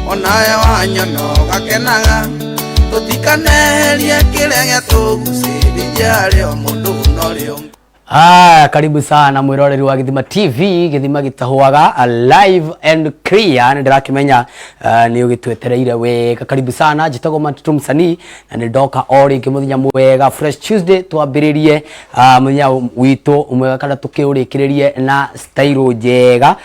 onawe wanyono gakenaga tutikaneria kirenge tugucirithia rio mundu no rio. Karibu sana mwiroreri wa Githima TV, Githima gitahuaga live and clear. Ndirakimenya ni ugitwetereire wega. Karibu sana, jitago Matutu Msanii na ndoka ori kimuthenya mwega Fresh Tuesday twambiririe muthenya witu umwega kana tukiurikirerie na style njega.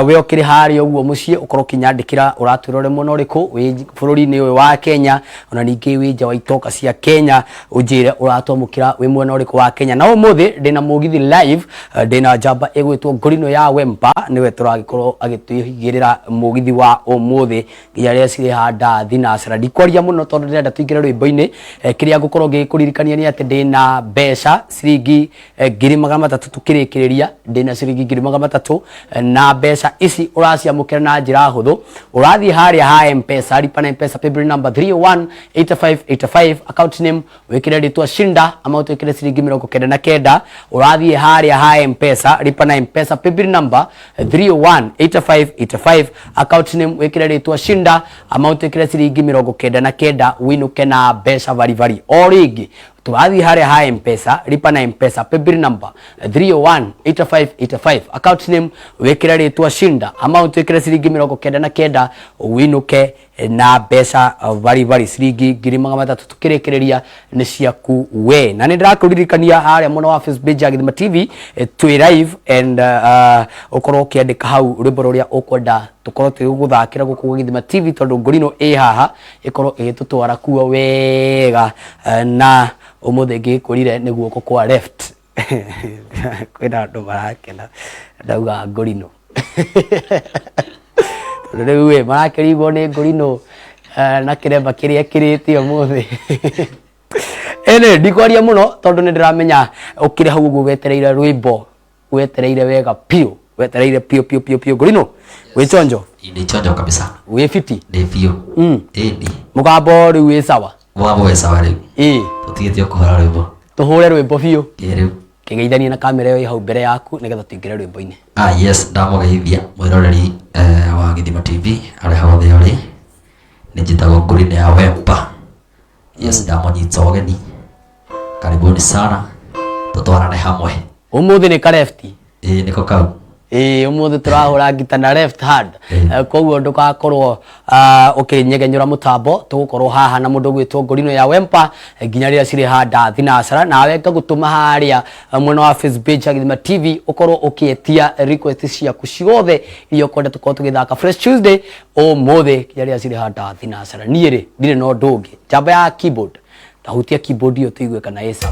We okiri hari uguo mucie ukoro kinyandikira uratwirore muno riku wi bururi-ini uyu wa Kenya ona ningi wi nja wa itoka cia Kenya ujire uratwamukira wi mwena uriku wa Kenya. Na umuthi ndina Mugithi live ndina jamba egwitwo Ngurinu ya Wempa niwe turagikorwo agitwihigirira Mugithi wa umuthi nginya ria cire handa thinacera ndikwaria muno tondu ndenda tuingire rwimbo-ini kiria ngukorwo ngikuririkania ni ati ndina mbeca ciringi 3,300 tukirikiriria ndina ciringi 3,300 na mbeca ici uraciamukira na njira huthu urathie haria ha M-Pesa lipa na M-Pesa paybill number 3018585 account name wikire ritwa shinda amount wikire ciringi 99 urathie haria ha M-Pesa lipa na M-Pesa paybill number 3018585 account name wikire ritwa shinda amount wikire ciringi 99 winuke na mbeca vari oringi turathie haria ha M-Pesa lipa na M-Pesa paybill number 3018585 account name wikire ritwa shinda amount wikire ciringi 99 winuke na mbeca vari ciringi 3,300 tukirikiriria ni ciaku we. Na ndirakuririkania haria muno wa Facebook ya Githima TV twi live and ukorwo kiandika hau rwimbo ruria ukwenda tukorwo tiguthakira guku Githima TV tondu Ngurinu haha ikorwo igitutwara kuo wega na umuthi ngikurire ni guoko kwa left kwina andu marakena ndauga Ngurinu riwe marakirigwo ni Ngurinu na kiremba kiria kiritio muthi ene ndikwaria muno tondu ni ndiramenya ukire hau uguo wetereire rwimbo wetereire wega pio wetereire pio Ngurinu we chonjo ni chonjo kabisa we fiti ni pio edi mugambo riu we sawa mugambo we sawa riu tutigite kuhura rwimbo tuhure rwimbo pio riu kigeithania na kamera yo hau mbere yaku nigetha tuingire rwimbo-ini. Yes ndamugeithia mwiroreri wa Githima TV ari hothe uri ni njitagwo Ngurinu ya Wempa. Yes ndamonyita ogeni karibuni sana tutwarane hamwe umuthi ni ka left niko kau umuthi turahura ngita na left hand koguo ndugakorwo ukinyegenyura mutambo tugukorwo haha na mundu gwitwo Ngurinu ya Wempa nginya ria cire handa thinacera nawe ngagutuma haria mwena wa Facebook ya Githima TV ukorwo ukietia request ciaku ciothe irio kwenda tukorwo tugithaka Fresh Tuesday umuthi nginya ria cire handa thinacera niiri ndire no ndungi jamba ya keyboard tahutia keyboard iyo tuigue kana esa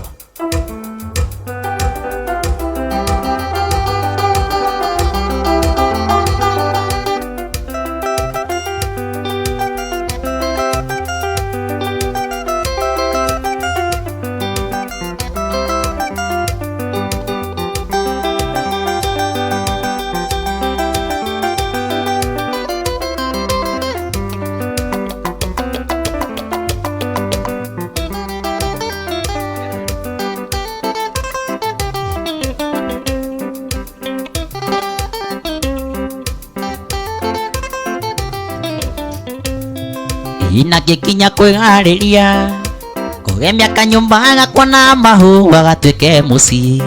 inagikinya kwigariria kugemia kanyumba gakwa na mahua gatwike mucii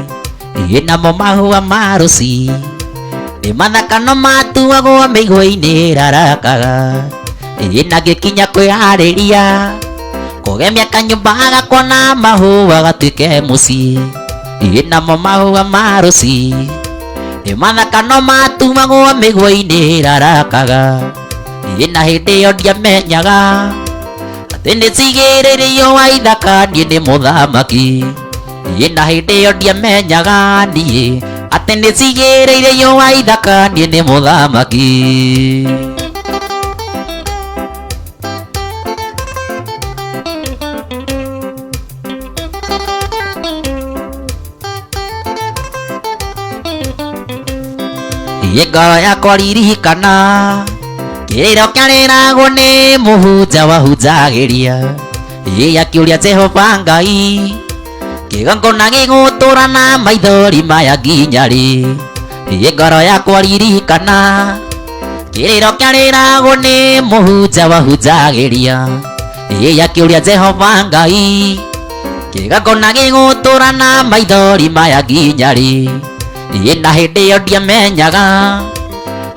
inamo mahua ma ruci ni mathaka no matuagwo mĩigua-inĩ rarakaga inagikinya kwigariria kugemia kanyumba gakwa na mahua gatwike mucii inamo mahua ma ruci ni mathaka no matuagwo mĩigua-inĩ rarakaga ina hindi yo ndiamenyaga ati ni cigiririo wa ithaka nie ni muthamaki ina hindi yo ndiamenyaga nie ati ni cigiririo wa ithaka nie ni muthamaki ngoro yakwa ririkana kiriro kiarĩragwo nĩ mũhunja wahunjagĩria akiuria Jehova Ngai kĩgongona gĩgũtũra na maithori maya nginya rĩ ngoro yakwa ririkana kiriro kiarĩragwo nĩ mũhunja wahunjagĩria akĩũria Jehova Ngai kĩgakona gĩgũtũra na maithori maya nginya rĩ na hĩndĩ ĩyo ndiamenyaga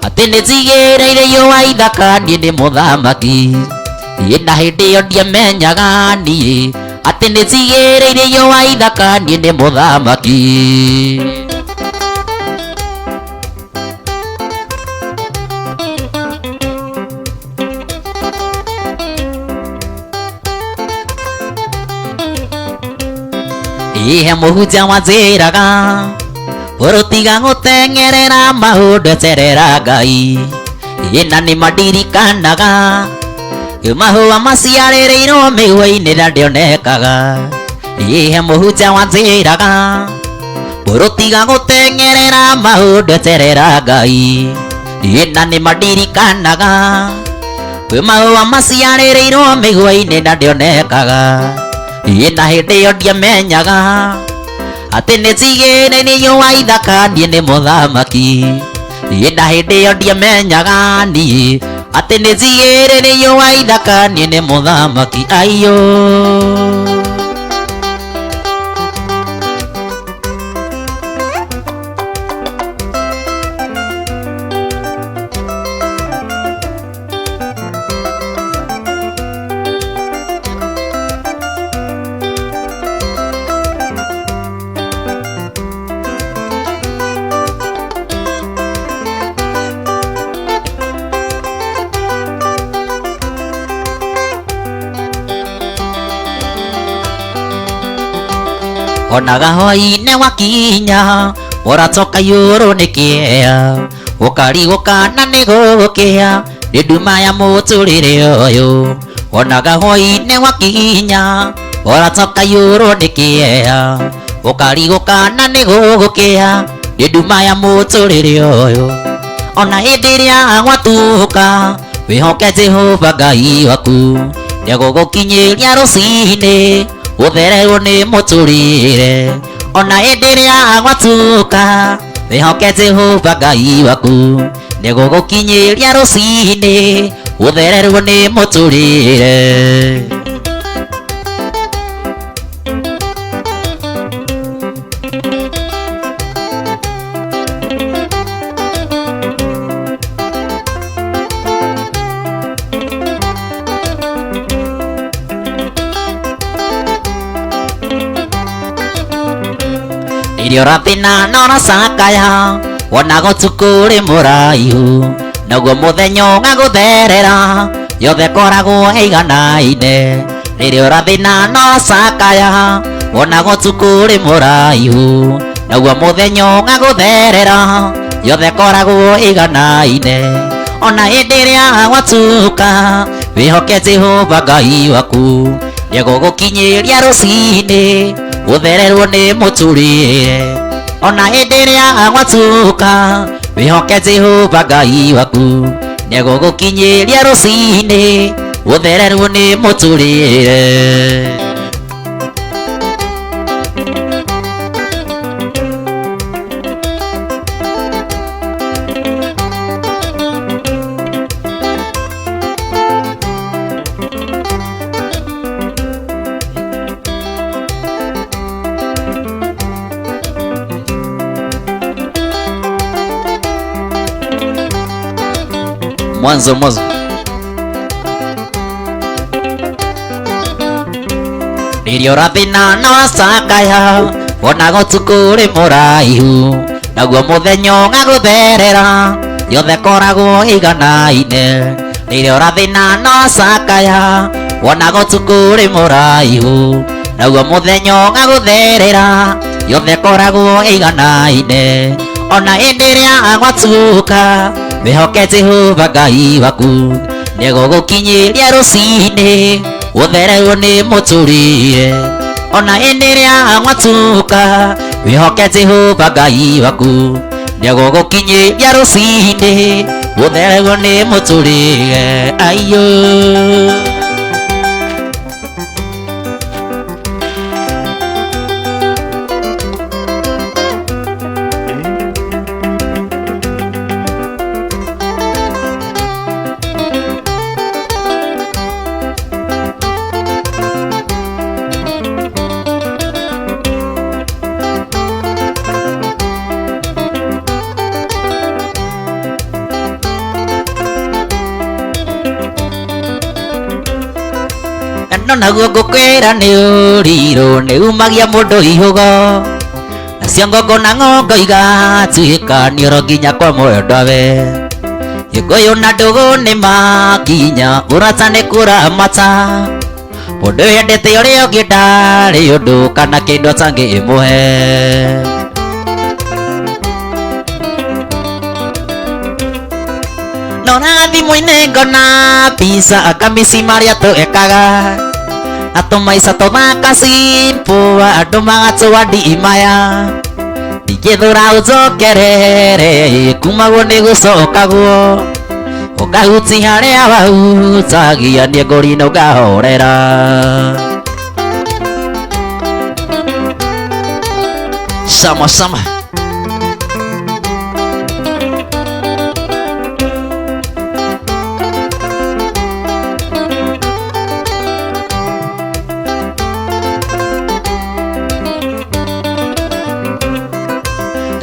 atĩ nĩnjigĩrĩire ihũa ithaka niĩ nĩ mũthamaki na hĩndĩ ĩyo ndiamenyaga niĩ atĩ nĩnjigĩrĩire ihũa ithaka niĩ nĩ mũthamaki. Ihe mũhunjia wanjĩraga ũrũtiga gũteng'erera maũndũ eterera Ngai na nĩmandirikanaga mahũa maciarĩrĩirwo mĩgũa-inĩ na ndĩonekaga. Ihe mũhunjia wanjĩraga ũrũtiga gũteng'erera maũndũ eterera Ngai na nĩmandirikanaga mahũa maciarĩrĩirwo mĩgũa-inĩ na ndĩonekaga. Na hĩndĩ ĩyo ndiamenyaga atĩ nĩnjigĩrĩire ihũa ithaka niĩ nĩ mũthamaki. Na hĩndĩ ĩyo ndiamenyaga niĩ atĩ nĩnjigĩrĩire ihũa ithaka niĩ nĩ mũthamaki. Aiyo onaga hwaĩ-inĩ wakinya ũracoka igũrũ nĩ kĩeya ũkarigũka na nĩ gũgũkĩa nĩ nduma ya mũtũrĩre ũyũ. Onaga hwaĩ-inĩ wakinya ũracoka igũrũ nĩ kĩeya ũkarigũka na nĩ gũgũkĩa nĩ nduma ya mũtũrĩre ũyũ. Ona hĩndĩ ĩrĩa gwatuka wĩhoke Jehova Ngai waku nĩegũgũkinyĩria rũcinĩ ũthererwo nĩ mũtũrĩre. Ona hĩndĩ ĩrĩa gwatuka wĩhoke Jehova Ngai waku nĩegũgũkinyĩria rũcinĩ ũthererwo nĩ mũtũrĩre. Irio rathina na ũracakaya wona gũtukũ rĩ mũraihu naguo mũthenya ũgagũtherera yothe koragwo ĩiganaine. Rĩrĩa ũrathina na ũracakaya wona gũtukũ rĩ mũraihu naguo mũthenya ũgagũtherera yothe koragwo ĩiganaine. Ona hĩndĩ ĩrĩa gwatuka wĩhoke Jehova Ngai waku nĩegũgũkinyĩria rũcinĩ ũthererwo nĩ mũtũrĩre. Ona hĩndĩ ĩrĩa gwatuka wĩhoke Jehova Ngai waku nĩegũgũkinyĩria rũcinĩ ũthererwo nĩ mũtũrĩre. Mwanzo rĩrĩa ũrathina na ũracakaya wona gũtukũ rĩ mũraihu naguo mũthenya ũgagũtherera yothe koragwo ĩiganaine. Rĩrĩa ũrathina na ũracakaya wona gũtukũ rĩ mũraihu naguo mũthenya ũgagũtherera yothe koragwo ĩiganaine. Ona hĩndĩ ĩrĩa gwatuka wĩhoke Jehova Ngai waku nĩegũgũkinyĩria rũcinĩ ũthererwo nĩ mũtũrĩre. Ona hĩndĩ ĩrĩa gwatuka wĩhoke Jehova Ngai waku nĩegũgũkinyĩria rũcinĩ ũthererwo nĩ mũtũrĩre. Aiyo no naguo ngukwira ni uriru ni umagia mundu ihugo nacio ngongona ngongo igatuika ni oro nginya kwa mwendwawe Gikuyu na ndugu ni makinya urata ni kuramata mundu endete uria ungi ndari undu kana kindu atangimuhe Nona thimu-ini ngona pizza akamisi maria tuekaga na tumaica tuthaka simple andu magatũwandimaya ningĩthũra ũnjokerere kumagwo nĩ gũcokagwo ũkahuti harĩa wahutagia niĩ ngũrino ngahorera sama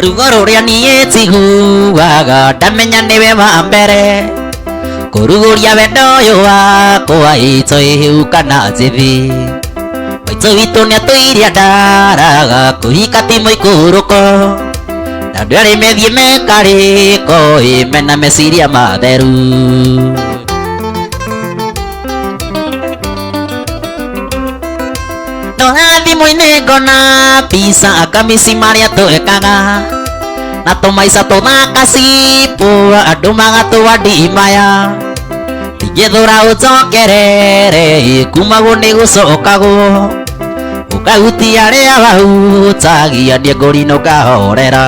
rugo ruria niĩ njiguaga ndamenya nĩwe wa mbere kũruguria wendo ũyũ wakwa itoĩ kana njĩthĩ maitũ witũ nĩatũiria ndaraga kũhika ti mũikũrũko na andũ arĩ methiĩ mekarĩko mena meciria matheru Nona thimu-ini ngona pizza akamisi maria tuekaga na tumaica tuthaka simple andu magatũwandimaya ningĩthũra ũnjokerere kumagwo nĩ gũcokagwo ũkahuti harĩa wahutagia niĩ ngũrino ngahorera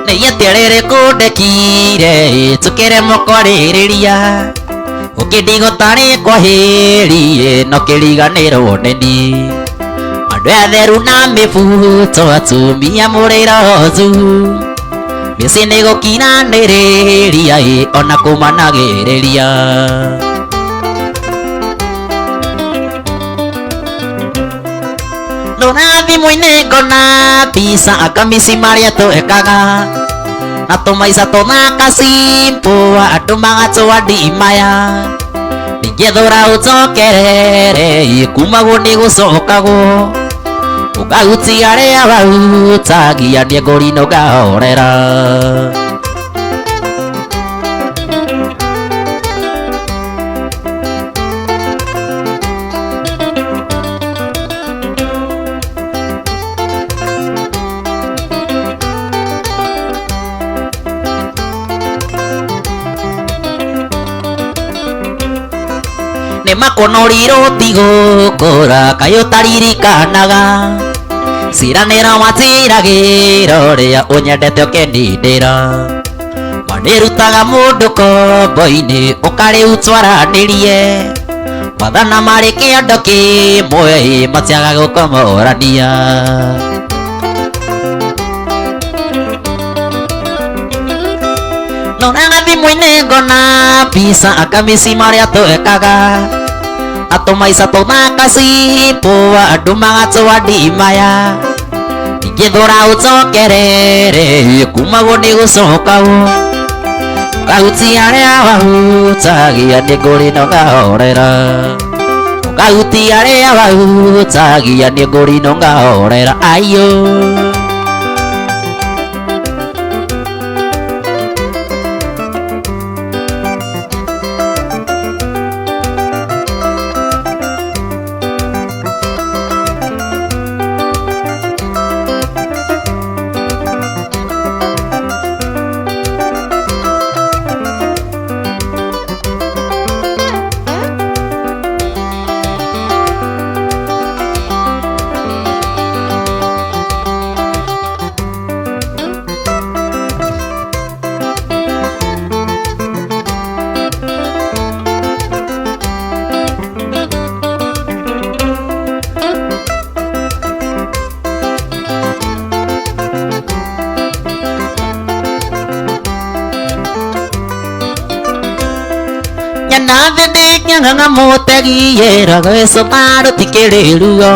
Nĩyetĩrĩrĩ kũndekire tũkĩremwo kwarĩrĩria ũkĩndigũtarĩ kwahĩrie no kĩriganĩrwo nĩni andũ atheru na mĩbuto atumia mũrĩrozu mĩciĩ nĩgũkinanĩrĩria ona kũmanagĩrĩria Nona thimu-ini ngona pizza akamisi maria tuekaga na tumaica tuthaka simple andu magatũwandimaya ningĩthũra ũnjokerere kumagwo nĩ gũcokagwo ũkahuti harĩa wahutagia niĩ ngũrino ngahorera Nĩmakonorirwo tigũkũra kaĩ ũtaririkanaga ciranĩro matiragĩra ũrĩa ũnyendete ũkenindĩra manĩrutaga mũndũ kombo-inĩ ũkarĩu twaranĩrie mathana marĩ kĩondo kĩmwe matiaga gũkomorania Nonaga thimu-ini ngona pizza akamisi maria tuekaga atumaica tuthaka simple andu magatũwandimaya ningĩthũra ũnjokerere kumagwo nĩ gũcokagwo ũkahuti harĩa wahutagia niĩ ngũrino ngahorera ũkahuti harĩa wahutagia niĩ ngũrino ngahorera aiyo nathindĩkia ng'ang'amũtegiĩ ragwecoka rũtikĩrĩruo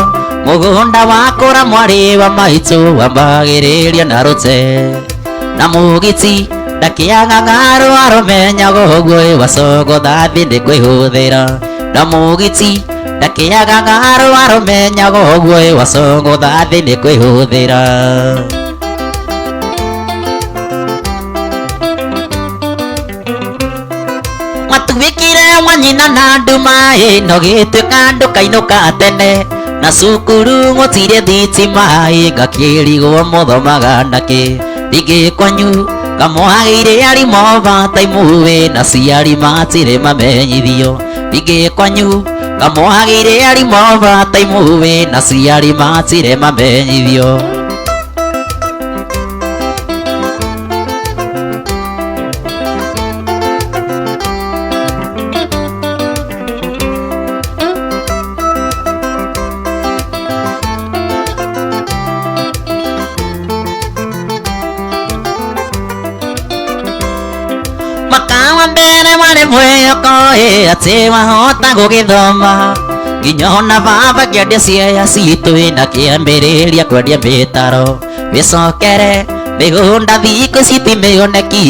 mũgũnda wakũra mwarĩ wa maitũ wambagĩrĩria na rũte na mũgiti ndakĩang'ang'a rũmenyaga ũguo wacogotha thĩ nĩ kwĩhũthĩra na mũgiti ndakĩang'ang'a rũmenyaga ũguo wacogotha thĩ nĩ kwĩhũthĩra matuĩkire mwanyina na nduma ĩno gĩtuĩka ndũkainũka tene na cukuru gũtirĩ thitima ngakĩrigwo mũthomaga nakĩ rĩngĩ kwanyu kamwagĩire arimũ bataimu na ciari matirĩ mamenyithio rĩngĩ kwanyu kamwagĩire arimũ bataimu na ciari matirĩ mamenyithio mwĩhoko atĩ wahota gũgĩthoma nginya ona baba kĩendia ciaya citũ na kĩambĩrĩria kwendia mĩtaro wĩcokere mĩgũnda thikũ citimĩoneki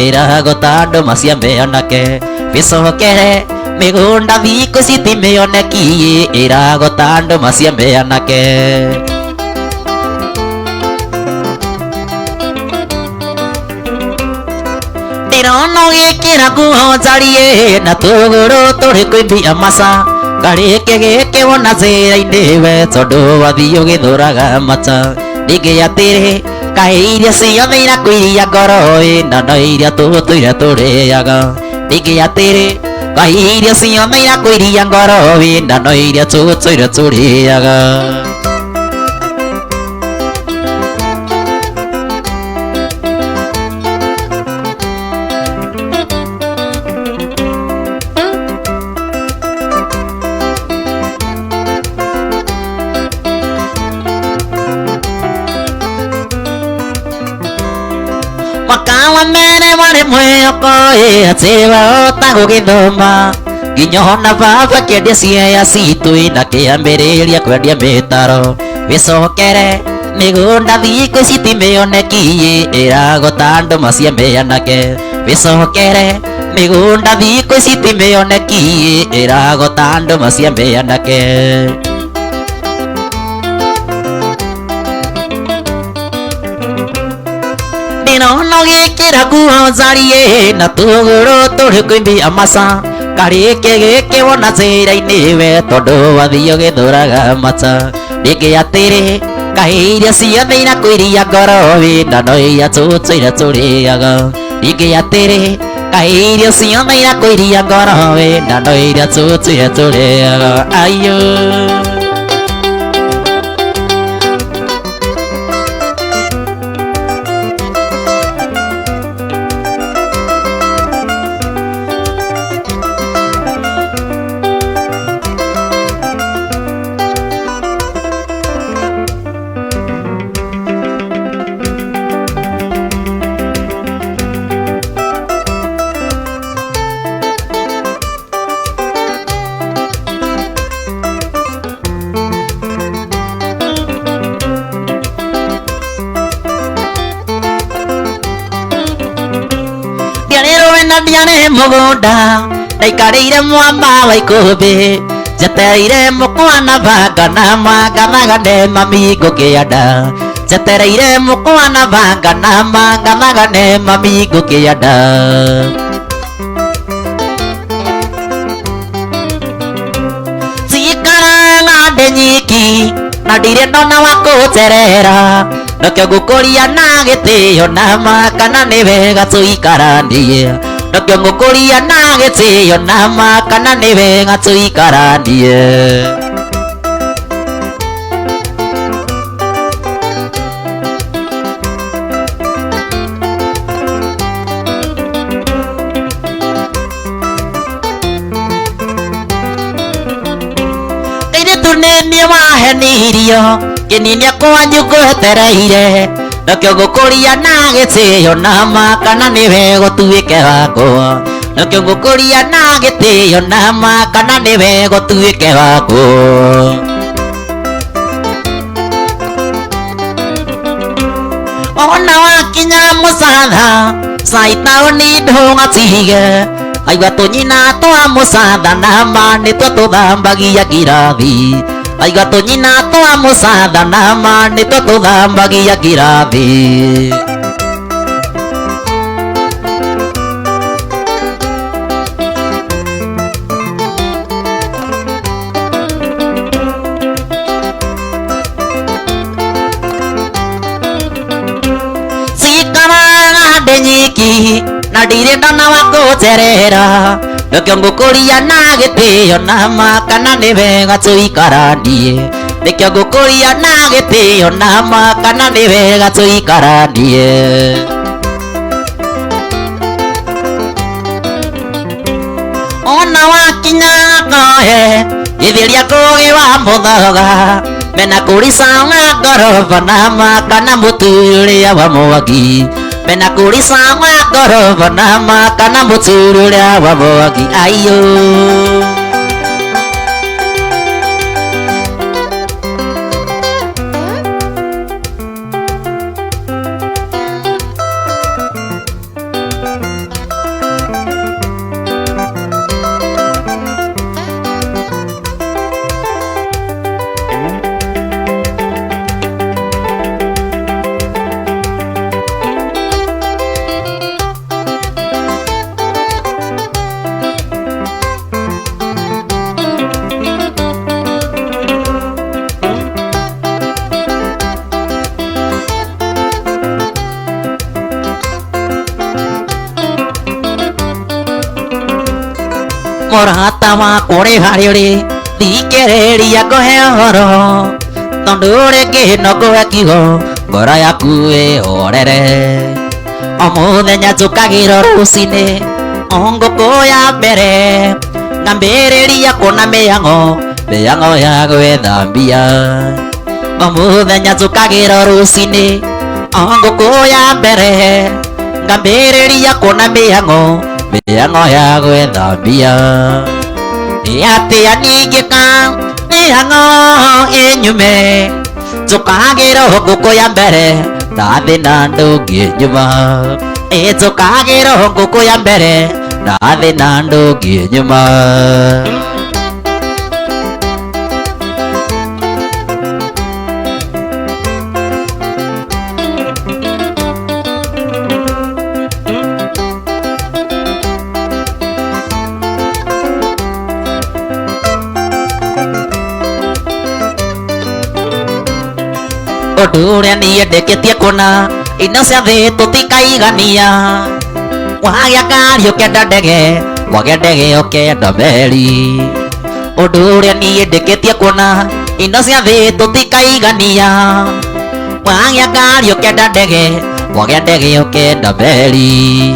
ĩragota ndũma cia mĩanake wĩcokere mĩgũnda thikũ citimĩoneki ĩragota ndũma cia mĩanake ndĩrona ũgĩkĩra nguo njarie na tũgũrũ tũrĩ kwĩmbia maca karĩke gĩkĩ wona njĩra-inĩ we tondũ wathiĩ ũgĩthũraga mata rĩngĩ atĩrĩ kaĩ iria ciothe irakũiria ngoro na no iria tũtũire tũrĩaga rĩngĩ atĩrĩ kaĩ iria ciothe irakũiria ngoro na no iria tũtũire tũrĩaga makawa mere wale mwĩhoko atĩ wahota gũgĩthoma nginya ona baba kĩendia ciaya citũ na kĩambĩrĩria kwendia mĩtaro wĩcokere mĩgũnda thikũ citimĩoneki ĩragota ndũma cia mĩanake wĩcokere mĩgũnda thikũ citimĩoneki ĩragota ndũma cia mĩanake ndĩrona ũgĩkĩra nguo njarie na tũgũrũ tũrĩ kwĩmbia maca karĩke gĩkĩ wona njĩra-inĩ we tondũ wathiĩ ũgĩthũraga mata rĩngĩ atĩrĩ kaĩ iria ciothe irakũiria ngoro na no iria tũtũire tũrĩaga rĩngĩ atĩrĩ kaĩ iria ciothe irakũiria ngoro na no iria tũtũire tũrĩaga ayũ ndiane mũgũnda ndaikarĩire mwamba wa ikũmbĩ njetereire mũkwa na banga na mangathagane mami ngũkĩanda njetereire mũkwa na banga na mangathagane mami ngũkĩanda ciikaraga ndĩ nyiki na ndirĩ ndona wa kũnjerera nakĩo ngũkũria na gĩtĩo na ma kana nĩ wega tũikaranie nakĩo ngũkũria na gĩtĩo na ma kana nĩ wega tũikaranie kairĩtu nĩniĩ wahenirio kĩnini kwanyu ngwetereire nakĩo ngũkũria na gĩtĩo na ma kana nĩ wega ũtuĩke wakwa nakio ngukuria na gitio na makana niwe gutuike wako ona wakinya musatha saitaoni ndungatige aigua tunyina twa musatha na mani twa tuthambagia kirathi aigua tunyina twa musatha na mani twa tuthambagia kirathi nyiki na ndirenda na wakucerera nakio ngukuria na gitio na makana ni wega tuikaranie nikio ngukuria na gitio na makana ni wega tuikaranie ona wakinya kohe githiria kugi wa muthoga mena kurisanga ngoroba na makana muturia wa mwaki mena kurisanga ngoroba na makana muturia wa mwaki ayo Morata wakwa ri hari uri thikiriria nguhe horo tondu uri ngihino nguhe kiugo ngoro yaku ihorere o muthenya njukagira rucini o nguku ya mbere ngambiriria kuona miango ya gwithambia o muthenya njukagira rucini o nguku ya mbere ngambiriria kuona miango ya gwithambia atia ningika miango inyume njukagira nguku ya mbere ndathi na ndungi nyuma njukagira nguku ya mbere ndathi na ndungi nyuma undu uria nie ndeketie kuona ino cia thi tutikaigania wagia ngari ukenda ndege wagia ndege ukenda meri undu uria nie ndeketie kuona ino cia thi tutikaigania wagia ngari ukenda ndege wagia ndege ukenda meri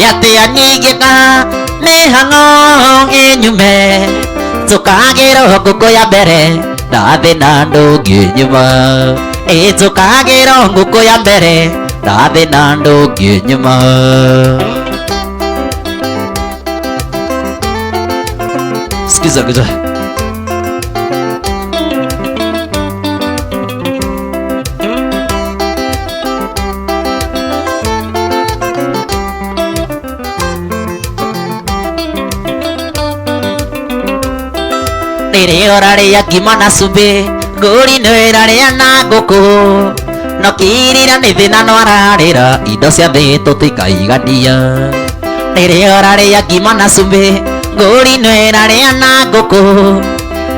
atia ningika mihango inyume njukagira nguku ya mbere ndathi na ndungi nyuma njukagira nguku ya mbere ndathi na ndungi nyuma sikiza giza iraria ngima na cumbi Ngurinu iraria na nguku no kirira ni thina no ararira indo cia thi tutikaigania iraria ngima na cumbi Ngurinu iraria na nguku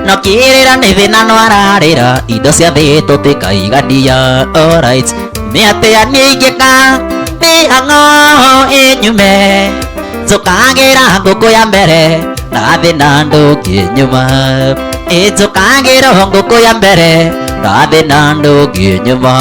no kirira ni thina no ararira indo cia thi tutikaigania alright ni atia ningika mihango inyume njukagira nguku ya mbere ndathi na ndungi nyuma njukagira nguku ya mbere ndathi na ndungi nyuma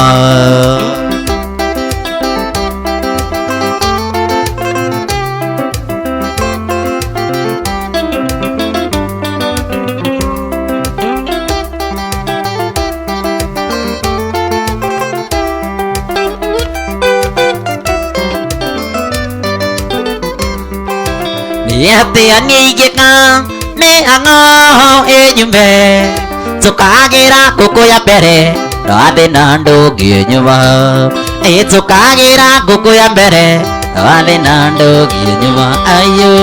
Yate anigeka me ango enyumbe Tukagira kuku ya pere Rade nando ginyuma Tukagira kuku ya pere Rade nando ginyuma Ayo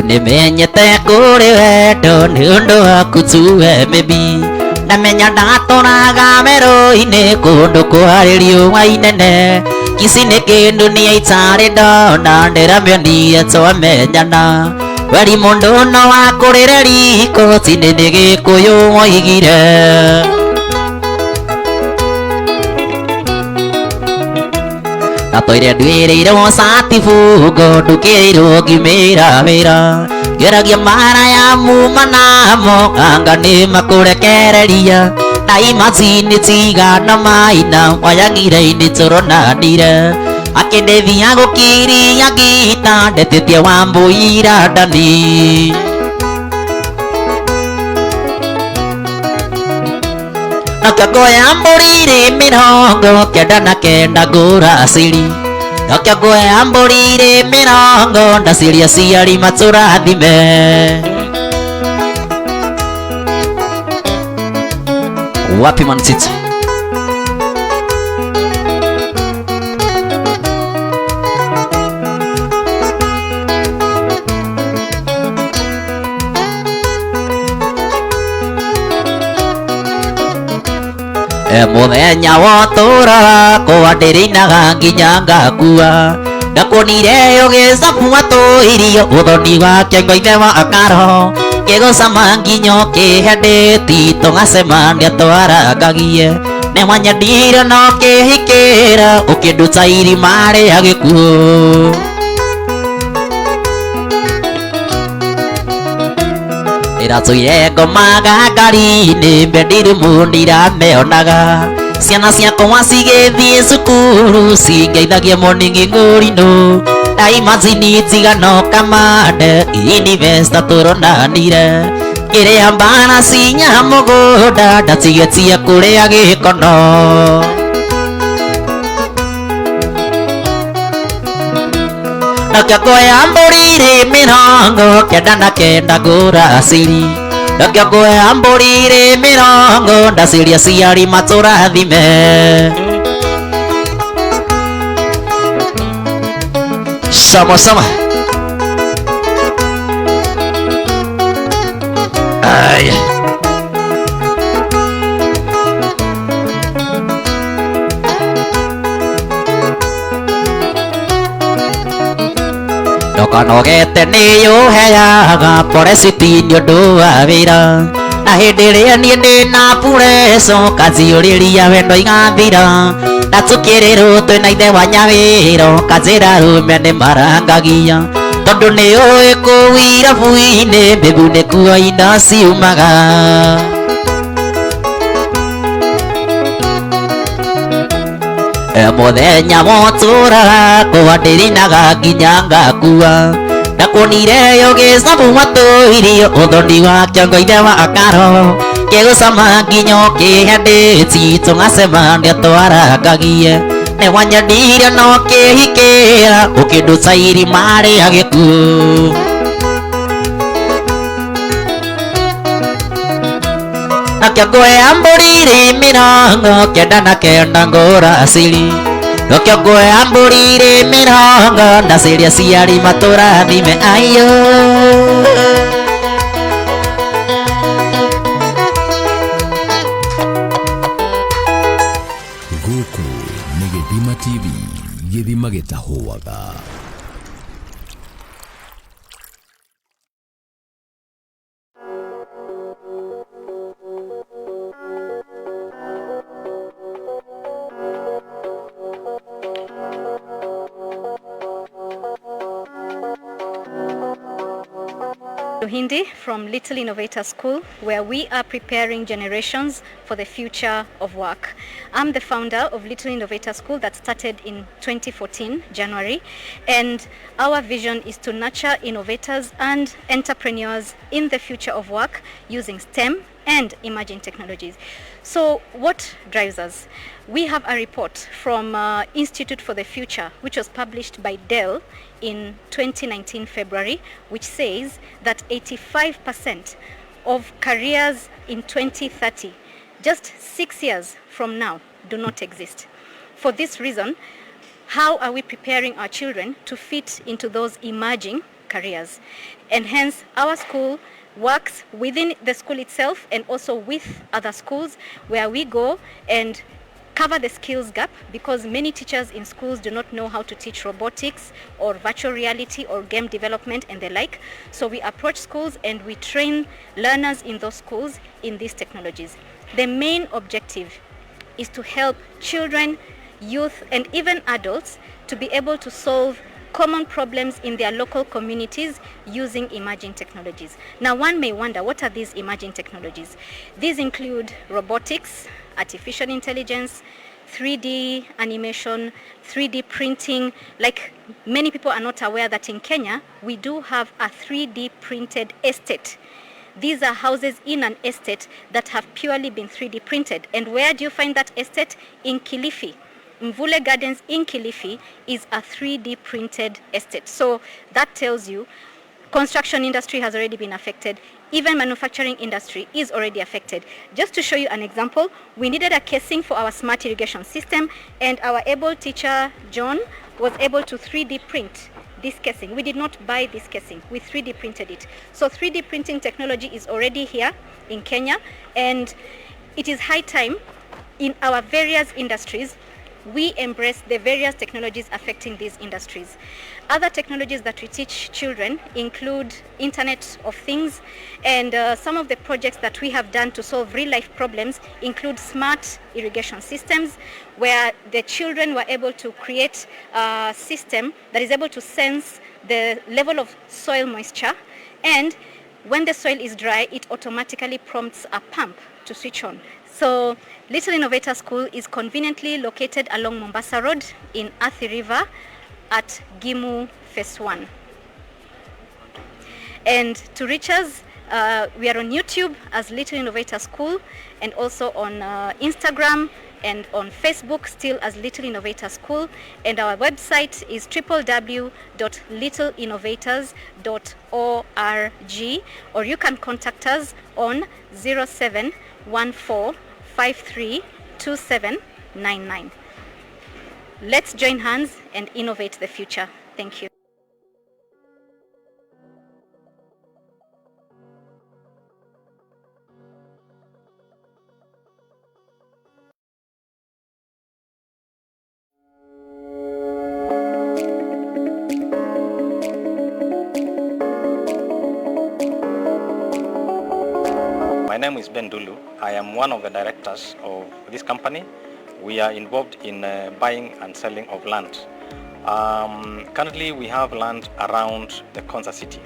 Nimenyete kuri wendo ni undu waku tuwe maybe Namenya ndatoraga mero-ini kundu kwari riũa inene Kisi nĩ kĩndũ niĩ itarĩ ndona ndĩramĩonire twamenyana Weri mũndũ no wakũrĩre riko tini nĩ gĩkũyũ woigire Na toire nduĩrĩirwo satifungo ndukĩirwo ngimĩra wĩra Ngeragia mara ya muma namo anga nĩ makũrekereria Na imagine tigana maina wayagire-inĩ tũronanire Akĩndĩthia gũkiria ngita ndetĩtie wambũira ndani Nakĩngoya mbũri mĩrongo kenda na kenda ngũracĩri Nakĩngoya mbũri mĩrongo ndaciria ciari matũrathime Wapi Mansiti Mũthenya wotũraga kũa ndĩrĩinaga nginya ngakua Ndakuonire ũgĩcabua tũirio ũthoni wake ngoithe wa akaro Kĩgũcama nginya ũkĩhendĩti tũgacemania twarangagie Nĩwanyendire na ũkĩhikĩra ũkĩnduta irima rĩa gĩkuũ Ĩratũire ngomaga ngari-inĩ mbe ndirimo ndirameonaga Ciana ciakwa cigĩthiĩ cukuru cingeithagia mũningi Ngurinu Na imagine tigano kamande University tũronanire Ngĩrĩa mbara cinya mũgũnda ndatigĩtie kũrĩa gĩkono Nakĩngoya mbũri mĩrongo kenda na kenda ngũracĩri Nakĩngoya mbũri mĩrongo ndaciria ciari matũrathime Sama sama Ay Ndokanogete nĩyũheaga poreciti nĩ ũndũ wa wĩra Na hĩndĩ ĩrĩa niĩ ndĩna pureco kanjiũrĩria wendo igathira Na tũkĩrĩrwo twĩna ithe wa nyawĩro kanjĩra rũme nĩ marangagia Tondũ nĩũĩ kũu irabu-inĩ mĩgunĩku aina ciumaga Mũthenya wotũraga kũa ndĩrĩinaga nginya ngakua Ndakuonire ũgĩcabua tũirio ũthoni wake ngoithe wa akaro Kĩgũcama nginya ũkĩhendĩti tũgacemania twarangagie Nĩwanyendire na ũkĩhikĩra ũkĩnduta irima rĩa gĩkuũ Nakĩngoya mbũri mĩrongo kenda na kenda ngũracĩri Nakĩngoya mbũri mĩrongo ndaciria ciari matũrathime Ayo Gũkũ nĩ gĩthima gĩthima gĩtahũaga. Hindi from Little Innovator School, where we are preparing generations for the future of work. I'm the founder of Little Innovator School that started in 2014, January, and our vision is to nurture innovators and entrepreneurs in the future of work using STEM and emerging technologies. So what drives us? We have a report from Institute for the Future, which was published by Dell in 2019 February, which says that 85% of careers in 2030, just 6 years from now, do not exist. For this reason, how are we preparing our children to fit into those emerging careers? And hence, our school works within the school itself and also with other schools, where we go and cover the skills gap, because many teachers in schools do not know how to teach robotics or virtual reality or game development and the like. So we approach schools and we train learners in those schools in these technologies. The main objective is to help children, youth, and even adults to be able to solve common problems in their local communities using emerging technologies. Now, one may wonder, what are these emerging technologies? These include robotics, artificial intelligence, 3D animation, 3D printing. Like, many people are not aware that in Kenya, we do have a 3D printed estate. These are houses in an estate that have purely been 3D printed. And where do you find that estate? In Kilifi. Mvule Gardens in Kilifi is a 3D printed estate. So that tells you construction industry has already been affected. Even manufacturing industry is already affected. Just to show you an example, we needed a casing for our smart irrigation system, and our able teacher, John, was able to 3D print this casing. We did not buy this casing, we 3D printed it. So 3D printing technology is already here in Kenya, and it is high time in our various industries we embrace the various technologies affecting these industries. Other technologies that we teach children include Internet of Things, and some of the projects that we have done to solve real-life problems include smart irrigation systems, where the children were able to create a system that is able to sense the level of soil moisture, and when the soil is dry, it automatically prompts a pump to switch on. So Little Innovator School is conveniently located along Mombasa Road in Athi River at Gimu Phase 1. And to reach us, we are on YouTube as Little Innovator School, and also on Instagram and on Facebook still as Little Innovator School. And our website is www.littleinnovators.org, or you can contact us on 0714532799. Let's join hands and innovate the future. Thank you. My name is Ben Dulu. I am one of the directors of this company. We are involved in buying and selling of land. Currently we have land around the Konza City.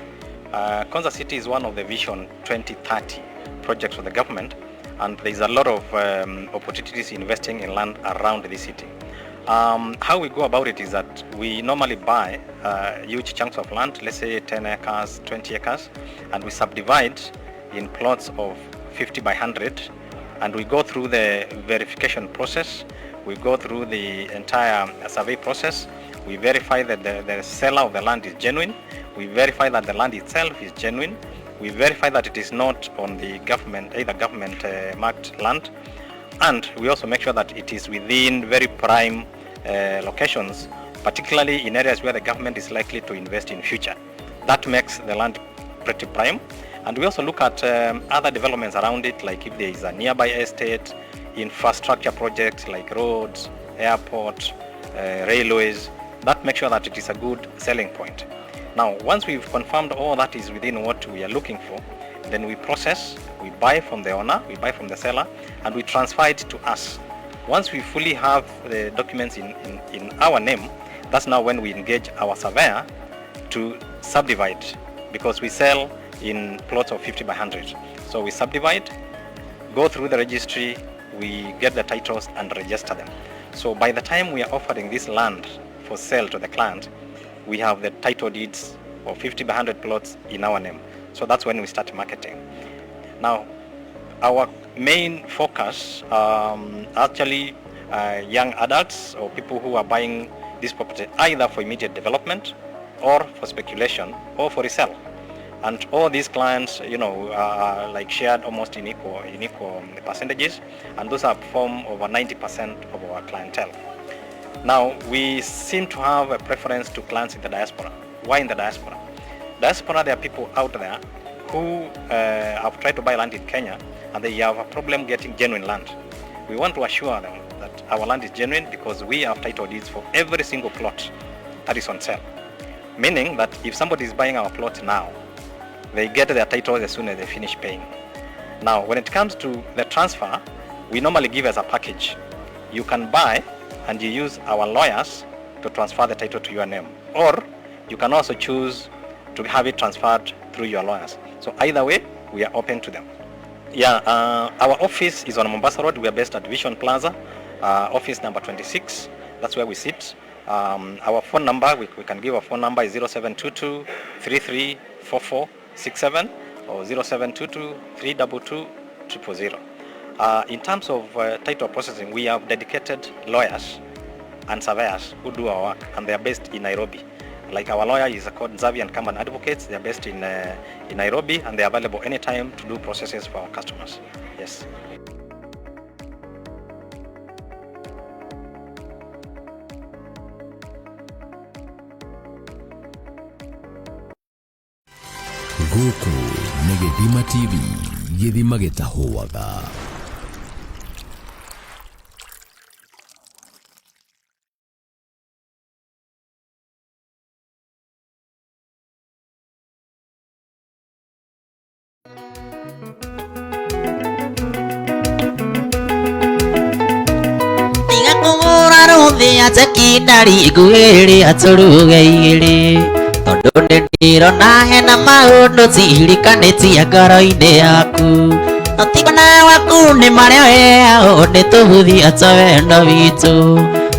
Konza City is one of the Vision 2030 projects for the government, and there is a lot of opportunities investing in land around the city. How we go about it is that we normally buy huge chunks of land, let's say 10 acres, 20 acres, and we subdivide in plots of 50 by 100, and we go through the verification process. We go through the entire survey process. We verify that the seller of the land is genuine. We verify that the land itself is genuine. We verify that it is not on the government, either government marked land, and we also make sure that it is within very prime locations, particularly in areas where the government is likely to invest in future. That makes the land pretty prime. And we also look at other developments around it, like if there is a nearby estate, infrastructure projects like roads, airport, railways. That makes sure that it is a good selling point. Now, once we've confirmed all that is within what we are looking for, then we process, we buy from the owner, we buy from the seller, and we transfer it to us. Once we fully have the documents in our name, that's now when we engage our surveyor to subdivide, because we sell in plots of 50 by 100. So we subdivide, go through the registry, we get the titles and register them. So by the time we are offering this land for sale to the client, we have the title deeds of 50 by 100 plots in our name. So that's when we start marketing. Now, our main focus actually young adults or people who are buying this property either for immediate development or for speculation or for resale. And all these clients, are like shared almost in equal percentages, and those are form over 90% of our clientele. Now, we seem to have a preference to clients in the diaspora. Why in the diaspora? Diaspora, there are people out there who have tried to buy land in Kenya and they have a problem getting genuine land. We want to assure them that our land is genuine because we have title deeds for every single plot that is on sale. Meaning that if somebody is buying our plot now, they get their titles as soon as they finish paying. Now, when it comes to the transfer, we normally give as a package. You can buy and you use our lawyers to transfer the title to your name, or you can also choose to have it transferred through your lawyers. So either way, we are open to them. Yeah, our office is on Mombasa Road. We are based at Vision Plaza, office number 26. That's where we sit. Our phone number, we can give a phone number is 0722 334467 or 0722 322 000. In terms of title processing, we have dedicated lawyers and surveyors who do our work, and they are based in Nairobi. Like our lawyer is called Nzavi and Kamban Advocates. They are based in Nairobi, and they are available anytime to do processes for our customers. Yes. Gũkũ nĩ Gĩthima TV, Gĩthima gĩtahũaga. Tiga kũgũra rũthĩ atekindari ngwĩrĩ atũruge igĩrĩ, tondũ nĩndĩrona hena maũndũ cirikanĩtie ngoro-inĩ yaku. Ũtigana waku nĩ marĩa weao nĩtũhuthia ta wendo witũ,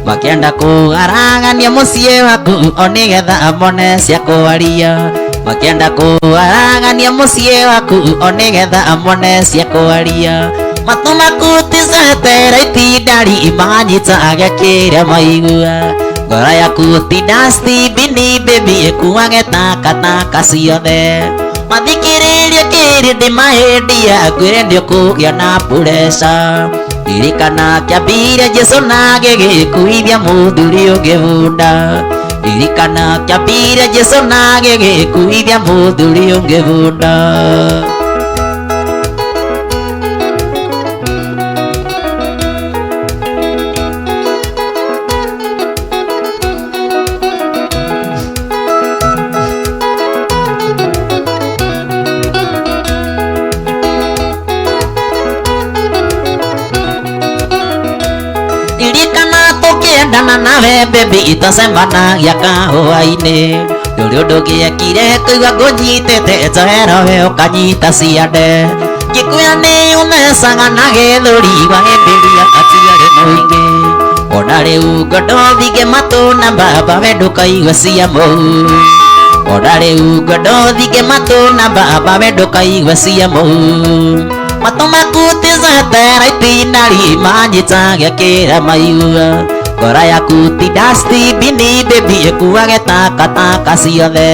makĩenda kũgaragania mũciĩ waku o nĩgetha mone cia kwaria, makĩenda kũgaragania mũciĩ waku o nĩgetha mone cia kwaria. Matũ maku ticetera itindari manyitaga kĩrĩa maigua, ngoro yaku ti dustbin baby ĩkuage takataka ciothe. Mathikĩrĩrie kĩrĩndĩ mahĩndia ngwĩre nĩũkũgĩa na pressure. Ririkana kĩambire Jesũ na gĩgĩkuithia mũthuri ũngĩbunda, ririkana kĩambire Jesũ na gĩgĩkuithia mũthuri ũngĩbunda. Ndana nawe baby itacemanagia kahũa-inĩ, ndũrĩ ũndũ gĩekire kũigua ngũnyitĩte njohero we ũkanyita ciande, ngĩkwĩra nĩ ũmecaga na gĩthũri wahĩmbĩria gatigarĩ mũingĩ, ona rĩu ngondo thige matũ na baba we ndũkaigua cia mũhu, ona rĩu ngondo thige matũ na baba we ndũkaigua cia mũhu. Matũ maku ticetera itinari manyitaga kĩrĩa maigua, ngoro yaku ti dustbin baby ĩkuage takataka ciothe.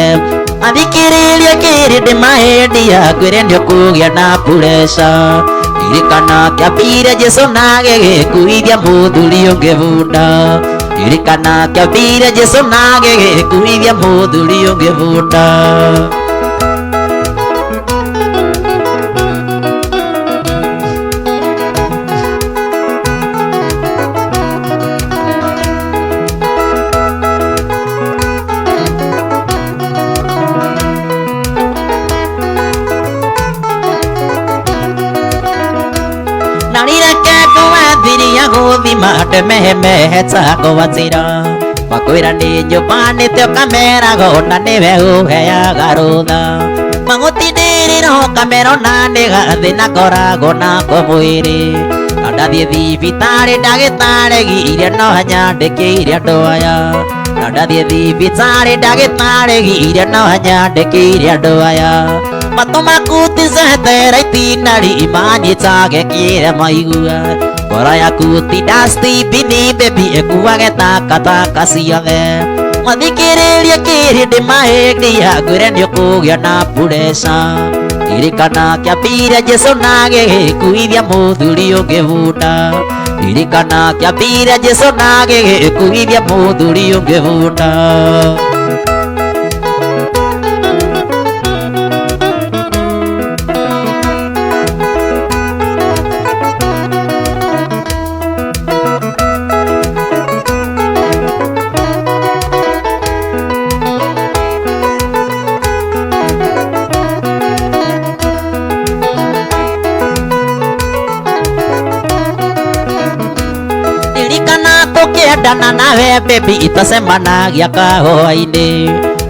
Mathikĩrĩrie kĩrĩndĩ mahĩndia ngwĩre nĩũkũgĩa na pressure. Ririkana kĩambire Jesũ na gĩgĩkuithia mũthuri ũngĩbunda, ririkana kĩambire Jesũ na gĩgĩkuithia mũthuri ũngĩbunda. thiria guthima ndemehe tako watira makwira ni nyumba nitio kamera gona niwe uheaga rutha magutindiriro kamera na nigathina ngoragwo nako mwiri ndathie thibitari ndagitari giire no nyandikire andu aya ndathie thibitari ndagitari giire no nyandikire andu aya matu maku ticetera itina rima nyitage kire maigua ngoro yaku ti dustbin baby ikuage takataka ciothe mathikiririe kirindi mahĩndia ngwĩre nĩ ũkũgĩa na pureca ririkana kĩambire Jesũ na gĩgĩkuithia mũthuri ũngĩbunda ririkana kĩambire Jesũ na gĩgĩkuithia mũthuri ũngĩbunda Dana nawe baby itacemanagia kahũa-inĩ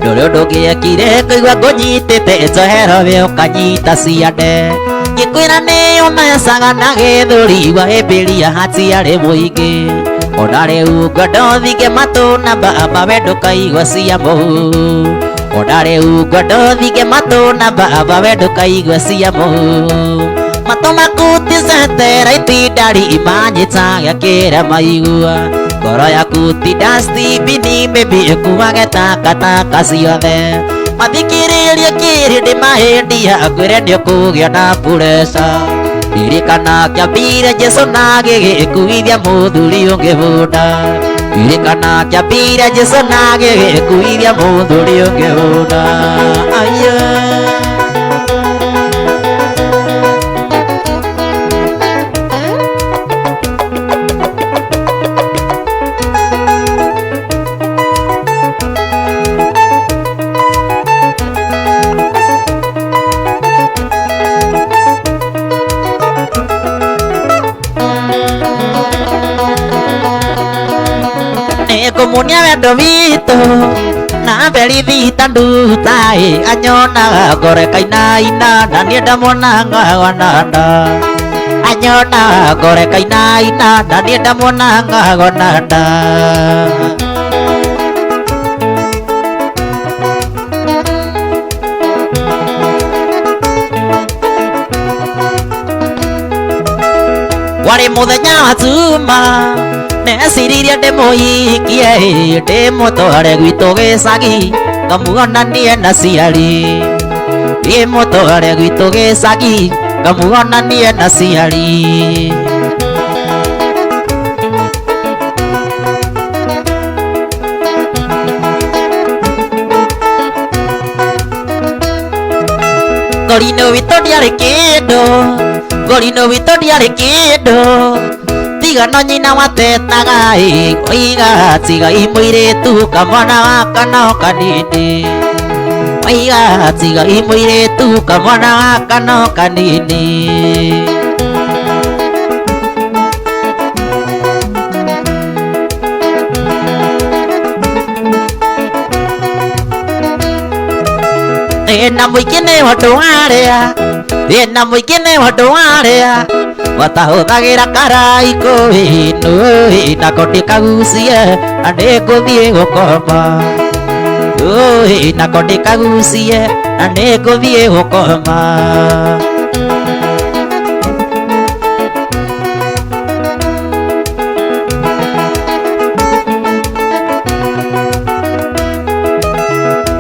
ndũrĩ ũndũ ngĩekire kũigua ngũnyitĩte njohero we ũkanyita ciande ngĩkwĩra nĩũmecaga na gĩthũri wahĩmbĩria hatiarĩ mũingĩ ona rĩu ngwenda thinge matũ na mbamba we ndũkaigua cia mũhu ona rĩu ngwenda thinge matũ na mbamba we ndũkaigua cia mũhu matũ maku ticetera itinda rima nyitage kĩre maigua ngoro yaku ti dustbin baby ikuage takataka ciothe mathikiririe kirindi mahĩndia ngwĩre nĩ ũkũgĩa na pureca ririkana kĩambire Jesũ na gĩgĩkuithia mũthuri ũngĩbunda ririkana kĩambire Jesũ na gĩgĩkuithia mũthuri ũngĩbunda kumunia wendo witũ na mberithi ta nduta anyonaga ngorekainaina na niĩ ndamwona ng'agonanda anyonaga ngorekainaina na niĩ ndamwona ng'agonanda warĩ mũthenya wa tuma neciririe ndĩmũhikie ndĩmũtware gwitũ gĩcagi ngamuonanie na ciari ndĩmũtware gwitũ gĩcagi ngamuonanie na ciari ngorino witũ ndiarĩ kĩndũ ngorino witũ ndiarĩ kĩndũ tiga no nyina watetaga oiga tiga mũirĩtu kamwana gaka no kanini oiga tiga mũirĩtu kamwana gaka no kanini na mũingĩ nĩ ũndũ warĩa na mũingĩ nĩ ũndũ warĩa watahũthagĩra karaiko nako ndĩkagucie na nĩngũthiĩ gũkoma nako ndĩkagucie na nĩngũthiĩ gũkoma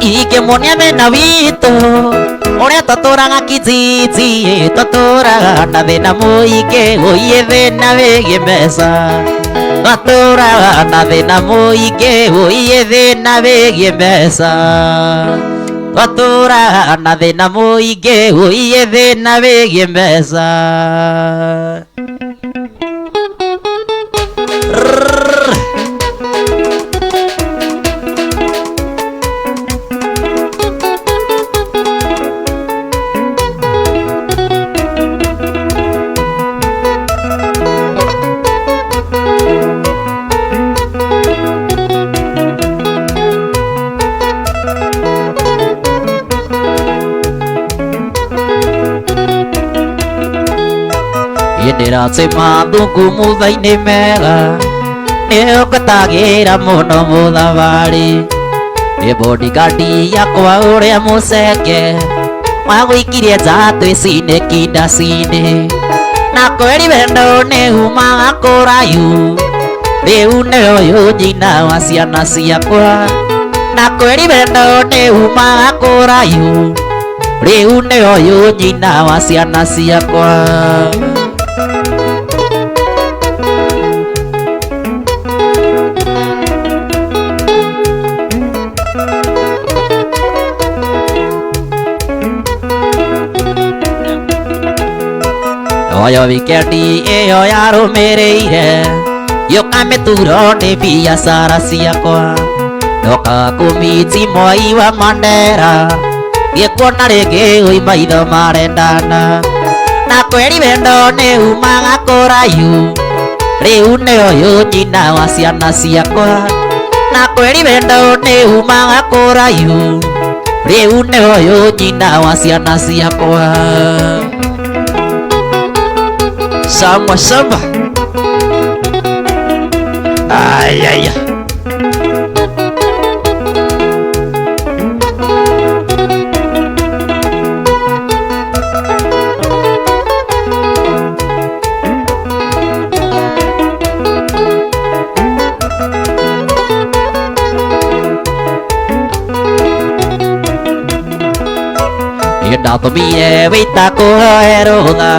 ingĩmuonia mena witũ ũrĩa tũtũraga kijiji tũtũraga na thĩna mũingĩ ũiĩ thĩna wĩgiĩ mbeca tũtũraga na thĩna mũingĩ ũiĩ thĩna wĩgiĩ mbeca tũtũraga na thĩna mũingĩ ũiĩ thĩna wĩgiĩ mbeca Ndĩracema thungu mutha-inĩ mega nĩũngatagira mũno mũthabarĩ nĩ bodyguard yakwa ũrĩa mũceke wagũikirie nja twĩcine kindaci-inĩ na kweri wendo nĩumaga kũraihu rĩu nĩ ũyũ nyina wa ciana ciakwa na kweri wendo nĩumaga kũraihu rĩu nĩ ũyũ nyina wa ciana ciakwa. Oyo wikendi ĩyo yarũmĩrĩire gĩũka mĩturo nĩ biacara ciakwa ndoka kũmiti Moi wa Mandera gĩkuona rĩngĩ ũi maitho marendana na kweri wendo nĩumaga kũraihu rĩu nĩ ũyũ nyina wa ciana ciakwa na kweri wendo nĩumaga kũraihu rĩu nĩ ũyũ nyina wa ciana ciakwa. Sama sama. Ay ay ay. Ndatumire wĩta kũhoerũtha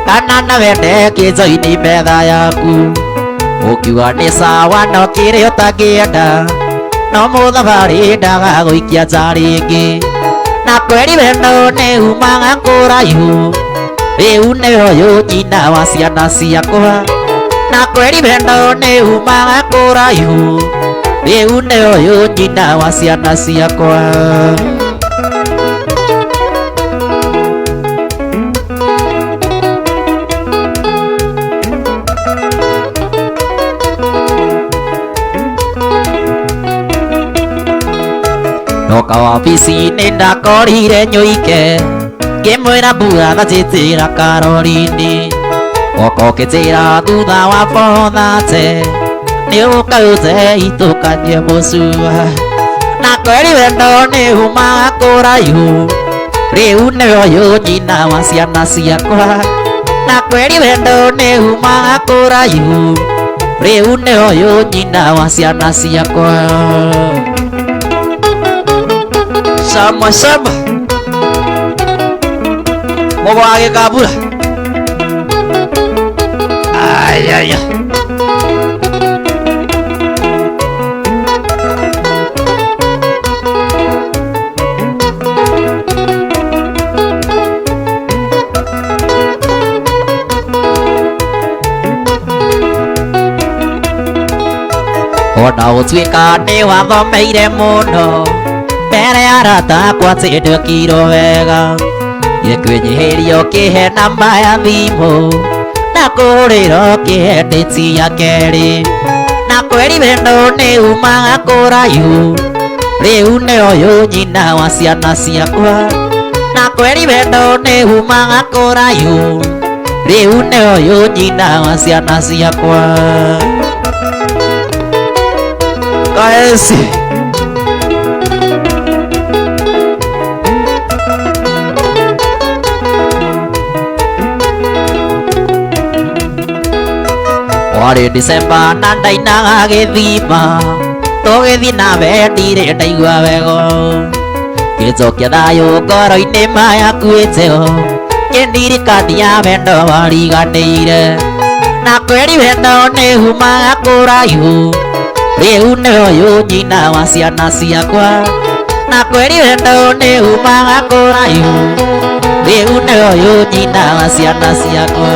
kana na wende kĩnjoini metha yaku ũkiuga nĩ sawa no kĩrĩa ũtangĩenda no mũthabarĩ ndagagũikia nja rĩngĩ na kweri wendo nĩumaga kũraihu rĩu nĩ ũyũ nyina wa ciana ciakwa na kweri wendo nĩumaga kũraihu rĩu nĩ ũyũ nyina wa ciana ciakwa. Ndoka wabici-inĩ ndakorire nyũike ngĩmwĩra mbura thajĩtĩra karori-inĩ woka ũkĩnjĩra thutha wa bothate nĩũkaũte itũkanie mũcua na kweri wendo nĩumaga kũraihu rĩu nĩ ũyũ nyina wa ciana ciakwa na kweri wendo nĩumaga kũraihu rĩu nĩ ũyũ nyina wa ciana ciakwa. Sama sama. Mogo age kabura. Ay ay ay. Ona ũtuĩka nĩ wathomeire mũno mbere ya arata akwa ndĩndĩkirwo wega gĩkwĩnyihĩria ũkĩhe namba ya thimũ na kũhũrĩra ũkĩhe ndĩti ya kerĩ na kweri wendo nĩumaga kũraihu rĩu nĩ ũyũ nyina wa ciana ciakwa na kweri wendo nĩumaga kũraihu rĩu nĩ ũyũ nyina wa ciana ciakwa. Kaesi warĩ December na ndainaga gĩthima tũgĩthi nawe ndirĩ ndaigua wego ngĩcokia thayũ ngoro-inĩ mayakuĩte o kĩndirikania wendo wariganĩire na kweri wendo nĩumaga kũraihu rĩu nĩ ũyũ nyina wa ciana ciakwa na kweri wendo nĩumaga kũraihu rĩu nĩ ũyũ nyina wa ciana ciakwa.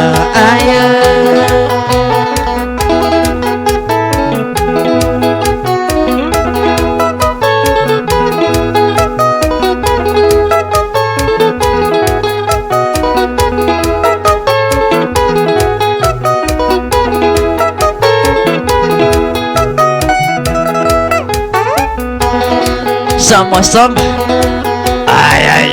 Sama sama. Ay ay.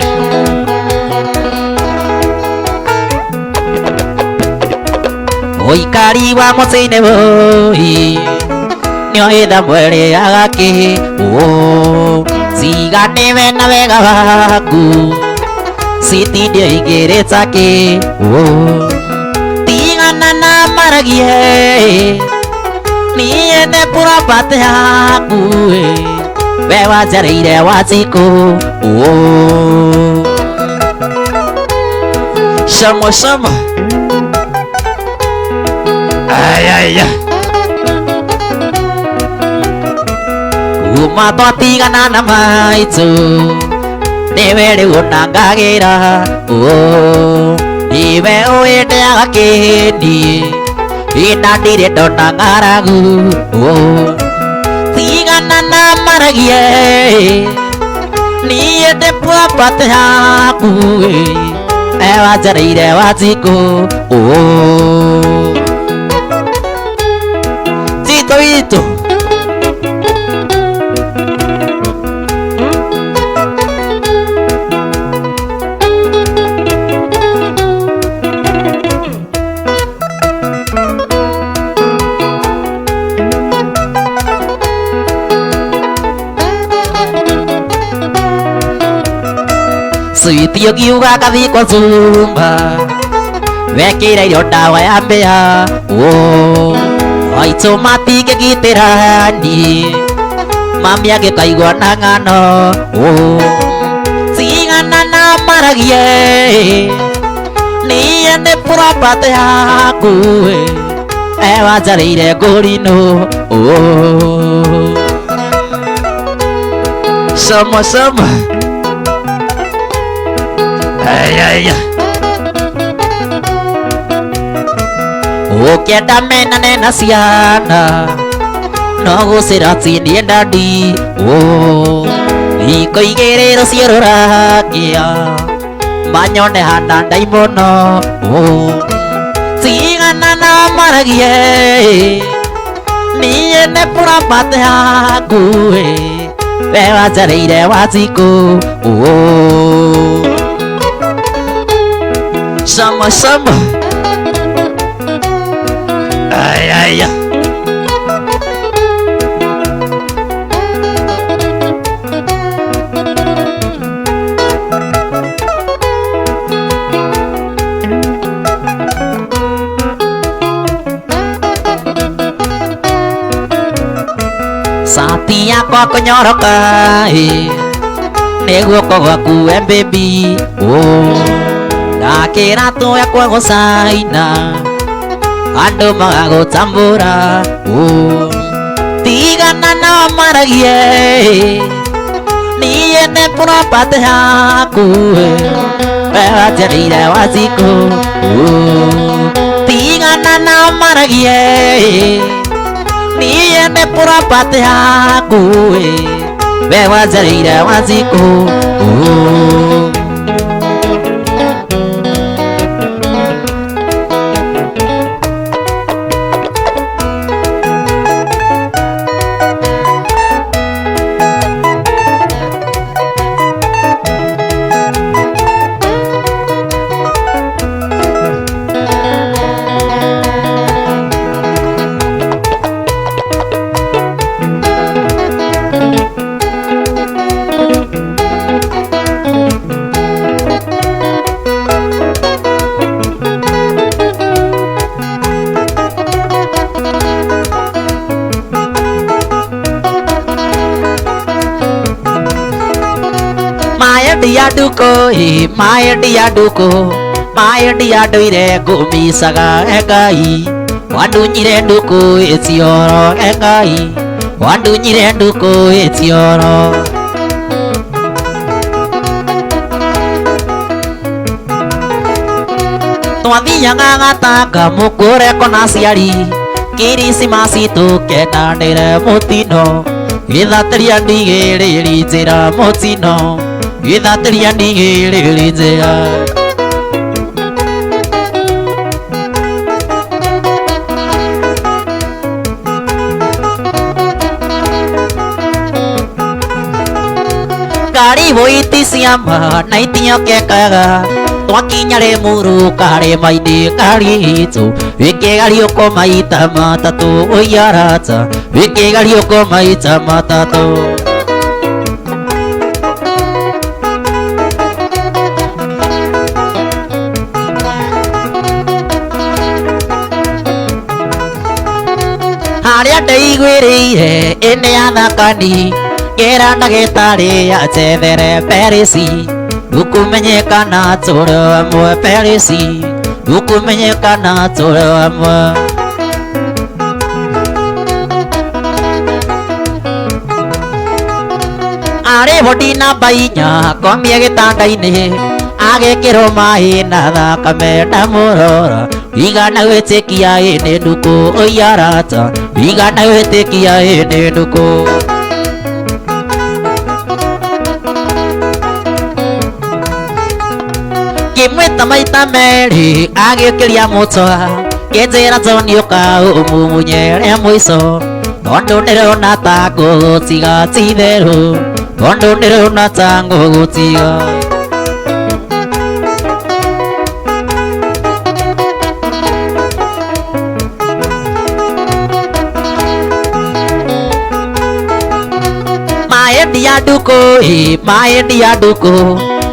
Muikari wa mucii-ini woi nio itha mweri agaki cigane na wega waku citindio ingirita ki tigana na maragie niende property yaku we wanjariire Wanjiku Shama shama ay kuma twatigana na maitu niwe riu nangagira niwe uindeaga kini ina ndire ndona ng'aragu tigana na maragie niende property yaku wanjariire Wanjiku Tito itu Suitio kiuga kathi kwa Zumba wekira irio ndawa ya mbea aitu matingĩgitĩrani mami agĩkaigua na ng'ano tigana na maragie niĩ nĩ property yaku wanjariire Ngurinu Sama sama ay Ukienda menane na ciana no gucira tindie ndandi iko igĩrĩ rũciũ rũrakia manyone hana ndaimono tigana na maragie niĩ nĩ property yaku we wanjariire Wanjiku Sama sama ay Sati yakwa kũnyoroka nĩ guoko gwaku we baby na kĩratũ yakwa gũcaina andũ magagũtambũra tigana na maragie niĩ nĩ property yaku we wanjariire Wanjiku tigana na maragie niĩ nĩ property yaku we wanjariire Wanjiku my dear nduire ngumicaga Ngai wandunyire nduku icioro Ngai wandunyire nduku icioro twathiaga Gatanga mukure kona ciari Kirisimasi tukenanire mutino githatĩria ndigĩrĩri njĩra mutino githatĩria ndigĩrĩri njĩra ngari boiti ciama na itiokekaga twakinya rĩ muruka harĩ maindĩ karitũ wĩkĩgariũko maita matatũ ũiarata wĩkĩgariũko maita matatũ harĩa ndaiguĩrĩire ĩnĩ ya thakani ngera ndagĩtarĩ atethere perisi ndũkũmenyekana tũrĩ amwe perisi ndũkũmenyekana tũrĩ amwe arĩ bodi namba 4 komie gĩtanda-inĩ agekĩrwo maĩ na thakame ndamũrora igana gwĩtĩkia nĩ ndũkũ ũiarata igana gwĩtĩkia nĩ ndũkũ ngĩmwĩta maita merĩ agĩũkĩria mũtwa ngĩnjĩra tonĩũka ũmumunyere mũico tondũ ndĩrona ta ngũgũtiga ti itherũ tondũ ndĩrona ta ngũgũtiga maĩ ndia ndũkũ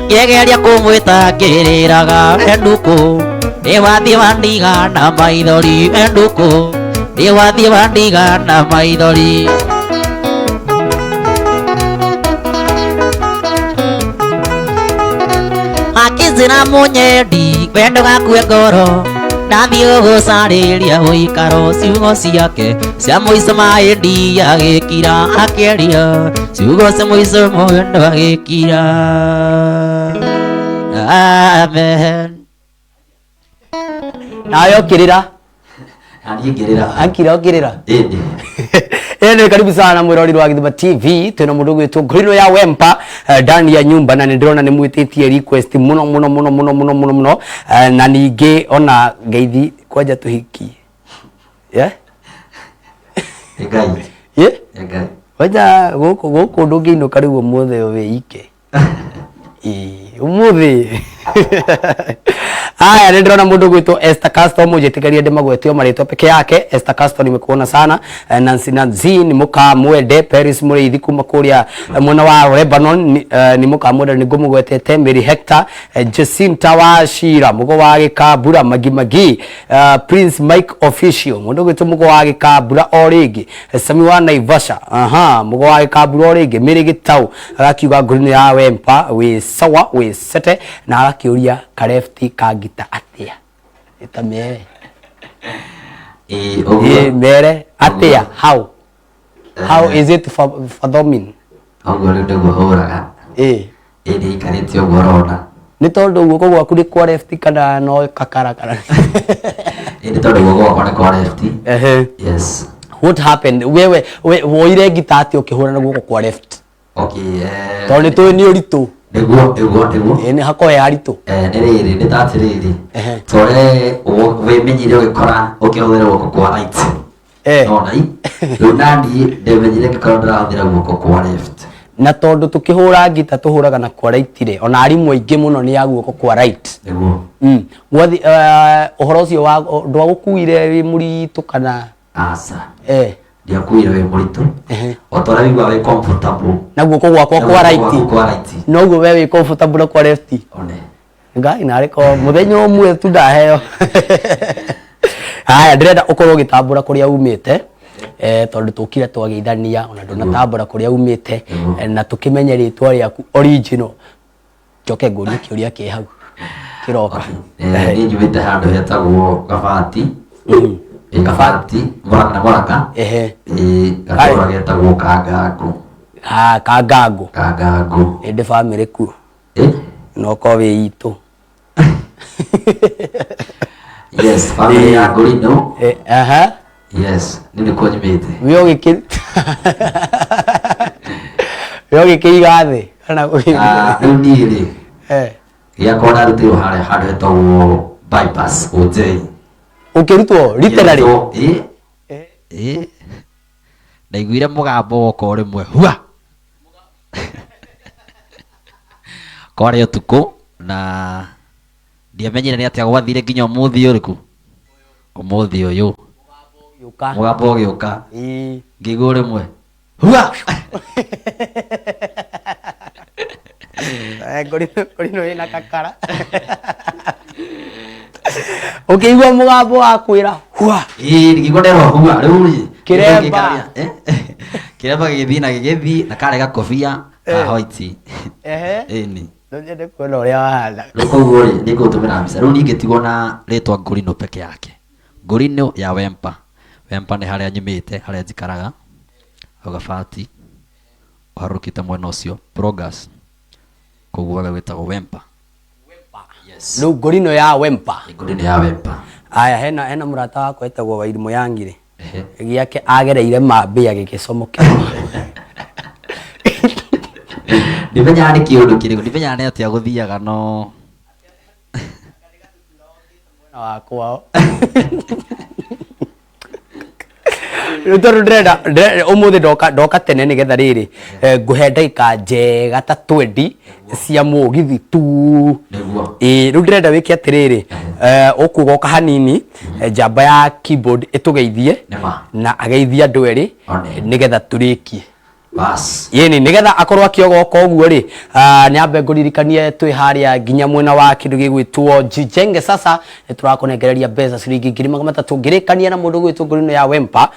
ngĩgeria kũmwĩta ngĩrĩraga ndũkũ nĩwathiĩ wandiga na maithori ndũkũ nĩwathiĩ wandiga na maithori akĩnjĩra mũnyendi wendo gakue ngoro ndathiĩ gũgũcarĩria ũikaro ciugo ciake cia mũico maĩ ndia agĩkira akĩaria ciugo cia mũico mwendo agĩkira amen nawe okĩrĩra Niĩ ngĩrĩra akira okĩrĩra ĩndĩ ene karibu sana mwirori wa Githima TV twina mundu gwitwo Ngurinu ya Wempa ndani ya nyumba na ndirona ni mwititie request muno na ningi ona ngeithi kwanja tuhiki egai egai waja goko ndungino karibu mothe weike umuthi haya ndirona mundu gwitwo Esther Custom mujitikaria ndimagwetio maritwa peke yake. Esther Custom nimekuona sana. Nancy Nazin muka mwende Paris muriithi kuma kuria mwana wa Lebanon ni muka mwende ni ngumugwetete Mary Hector Jacinta wa Shira mugo wa Gikabura Magi Prince Mike Official mundu gwitwo mugo wa Gikabura origi Sami wa Naivasha mugo wa Gikabura origi Mary Gitau agakiuga Ngurinu ya Wempa we sawa we sete na agakiuria karefti kagita atia itamere mere atia how is it for domin ogore ndego horaga ndi ikarĩtio ngorona nĩ tondũ guoko gwaku nĩ kwa left kana no kakarakara ndi tondũ guoko gwakwa nĩ kwa left yes what happened wewe woire gita atia ukihura na guoko kwa left okay tondũ tu ni ũritũ Ego. Ene hako ya harito. Nere ni tatiriri. Tore we menyire ugikora ukihũthĩra guoko kwa right. No nai. Lunandi ndemenyire ngikora ndĩrahũthĩra guoko kwa left. Na tondu tukihura gita tuhuraga na kwa right ire. Ona arimũ aingĩ mũno ni ya guoko kwa right. Ego. Gwathi ũhoro ũcio wa ndwagukuire wi mũritũ kana asa. Ndiakuire we mũritũ. Otora wigua we comfortable. Na guoko gwakwa kwa right. No guo we comfortable kwa left. One. Ngai na riko muthenya ũmwe tu ndaheo. Haya ndirenda ukorwo gitambura kuria umite tondu tukire twageithania ona ndonatambura kuria umite na tukimenye ritwa riaku original njoke ngũrie kiuria ki hau kiroka ni njumite handu hetagwo Gabati Gabati Moraka gatora getagwo Kangangu Kangangu ende family ku no ko we itu yes family ya Ngurinu yes nini kwa nyimete wio gikiri wio gikiri gathe kana nini ya kona rutiro hare handu hetagwo bypass ojei ukirutwo literally ndaiguire mugambo woko rimwe hua kwari utuku na ndiamenyire ni atia gwathire nginya umuthi uriku umuthi uyu yuka mugambo ugiuka ngigwo rimwe hua Ngurinu ina kakara ukiigua mugambo wa kwira hua ngigwo ndero hua riu kiremba kiremba gigithi na kare gakobia ka white ni ndende kuona uria wahana koguo ri ndiko tumira mbica riu ningitigwo na ritwa Ngurinu peke yake Ngurinu ya Wempa ni haria nyumite haria njikaraga ogafati harukite mwena ucio Progress koguo gagwitagwo Wempa. Yes. Riu Ngurinu ya Wempa. Ngurinu ya Wempa. Aya hena murata wako etagwo Wairimu Yangire. Giake agereire mambia gigicomoke. Ndimenya ni kiundu kiriku ndimenya ni atia guthiaga no. Mwana wakwa. Rutoru ndrenda umuthi ndoka tene nigetha riri nguhe ndagika njega ta 20 cia mugithi tu riu ndrenda wiki atiriri ukugoka hanini njamba ya keyboard itugeithie na ageithia andu eri nigetha turikie bas yeni nigetha akorwo akiogoka uguo ri niambe nguririkanie twi haria nginya mwena wa kindu gigwitwo jijenge sasa niturakunengereria mbeca ciringi 300 ngirikania na mundu gwitwo Ngurinu ya Wempa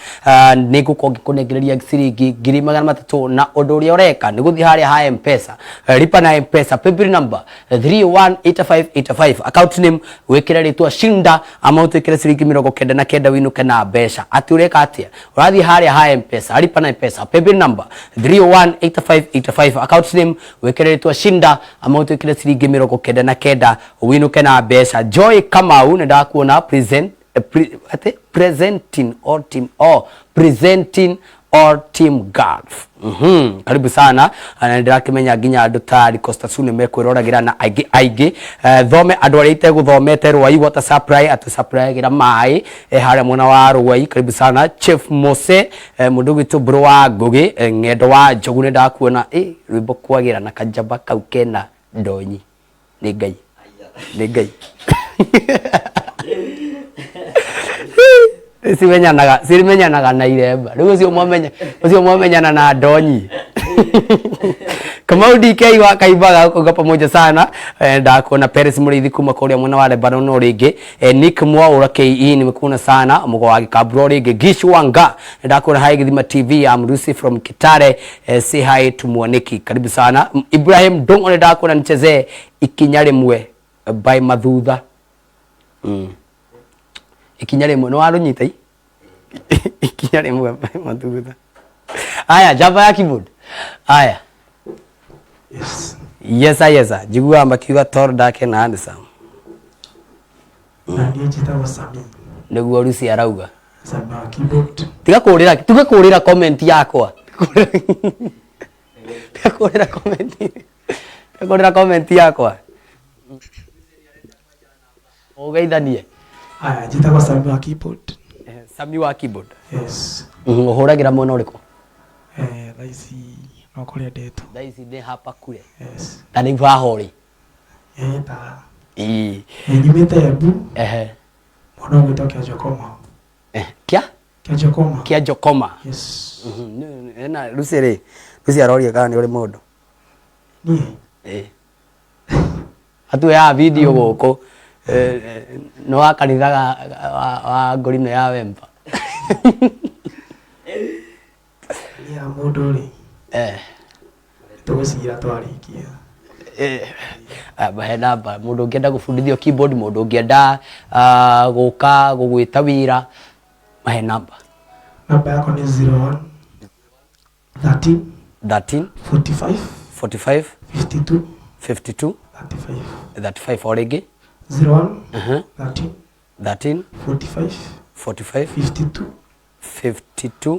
nigukorwo ngikunengereria ciringi 300 na undu uria ureka ni guthii haria ha M-Pesa lipa na M-Pesa paybill number 318585 account name wikire ritwa shinda amount wikire ciringi 99 winuke na mbeca ati ureka atia urathii haria ha M-Pesa lipa na M-Pesa paybill number 318585 account name wekeretwa shinda amount wekire ciringi 99 winuke na mbeca Joy Kamau ne ndakuona presenting all team golf karibu sana na ndirakimenya nginya andu ta Costa Sune mekwirораgira na aigi thome andu arite guthomete rwai water supply atu supply gira mai haria mwana wa rwai karibu sana Chief Mose mundu gitu bro wa Ngugi ngendo wa Njogu ne ndakuona rwimbo kwagira na kanjamba kau kena ndonyi ni ngai simenyanaga na iremba riu ucio mwomenyana na ndonyi kama DK wa kaibaga kwa pamoja sana ndakuona Paris Murithi kuma kuria mwana wa Lebanon no ringi Nick Mwaura KE nimekuona sana mugo wa Kabro ringi Gishwanga ndakuona hai Githima TV I'm Lucy from Kitare say hi to Mwaniki karibu sana Ibrahim Dongo ndakuona nichezee ikinya rimwe by Mathutha ikinya rimwe no warunyita ikinya rimwe by Mathutha aya java ya keyboard aya yes jigua makiuga tor dake na handsome na njita wasami niguo rusi arauga saba keyboard tiga kurira comment yakwa tiga comment yakwa ogeithanie aya njita wasami wa keyboard Sami wa keyboard yes uhuragira mwana uriko raisi no kule ndeto daisi ne hapa kule yes na ni vahori ta nyumite ebu mwana umetoka Jokoma kia Jokoma yes na Lucy aroria kana ni uri mundu ni atu ya video goko no akanithaga wa Ngurinu ya Wempa ya mundu ri tugucira twarikia bahe namba mundu ngienda gufundithio keyboard mundu ngienda guka gugwita wira bahe namba yako ni 01 13 45 52 52 35 origi 01 13 45 52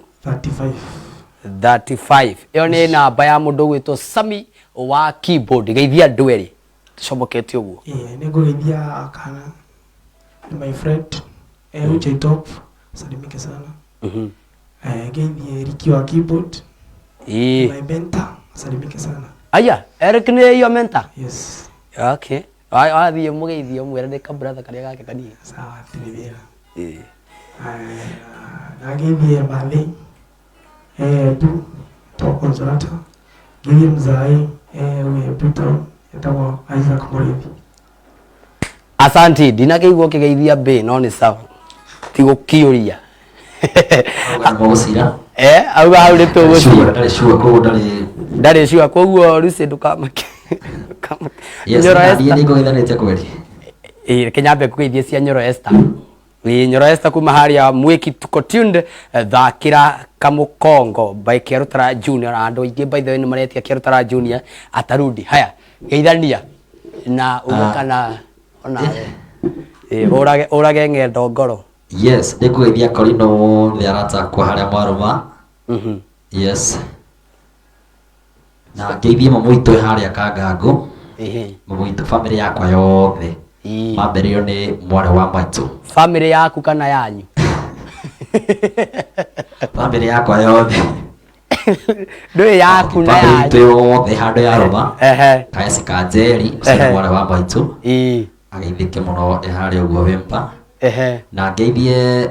35 iyo ni namba ya mundu gwitwo Sami wa keyboard geithia andu eri tucomokete uguo ni ngugeithia kana my friend uche top salimike sana geithia Riki wa keyboard my mentor salimike sana aya Eric ni your mentor yes okay Wathi mugeithie mwera de ka brother kare gake kani. Sawa tirithia. Agithie bathi. Tu to consolata. Githie mzai we puto etawo Isaac Murithi. Asante dina keigwo kigeithia be no ni sawa. Tigo kiuria. Ngosira. Auga haure to gucira. Ndari sure ko ndari sure koguo rusi ndukamake. Yes, ndiye niko ithanite kweli. Kenyambe kugeithia cia Nyoro Esther. Nyoro Esther kuma haria mwiki tuko tuned thakira kamukongo by Kerutara Junior andu ingi by the way ni maretia Kerutara Junior atarudi. Haya, geithania na ugakana ona orage ngendo ngoro. Yes, ndikugeithia Korino the arata kwa haria mwaruma. Yes. Na geithie mamuito haria Kangango. Mamuito family yakwa yothe. Mamberio ni mwana wa maitu. Family yaku kana yanyu? Family yakwa yothe. Ndwe yaku na yanyu. Family yothe hando ya Roma. Kaesi Kanjeri, usia mwana wa maitu. Ageithike muno haria uguo Wempa. Na geithie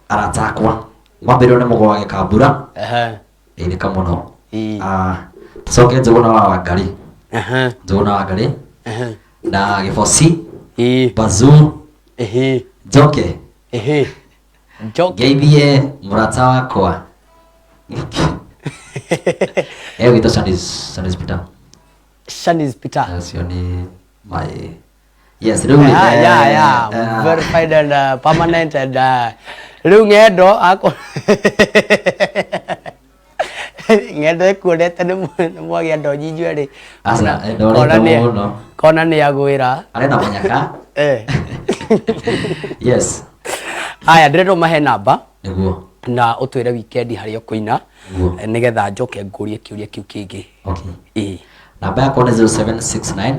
arata akwa. Mamberio ni mugo wa Gikambura. Geithika muno. Tucoke Njuguna wa Wangari. Njuguna wa Wangari. Na Giboci. Bazu. Joke. Geithie murata wakwa. Wito Shanis Peter. Shanis Peter. Sioni my yes, really. Yeah. Verified and permanent and riu ngendo ako ngendo kuonete ni mwagia ndo nyinyu ri asa ndo kona ni agwira arenda manyaka yes. Aya ndĩrenda mahe namba niguo na utwire weekend haria kuina nigetha njoke ngurie kiuria kiu kingi. Okay. Namba yako ni 0769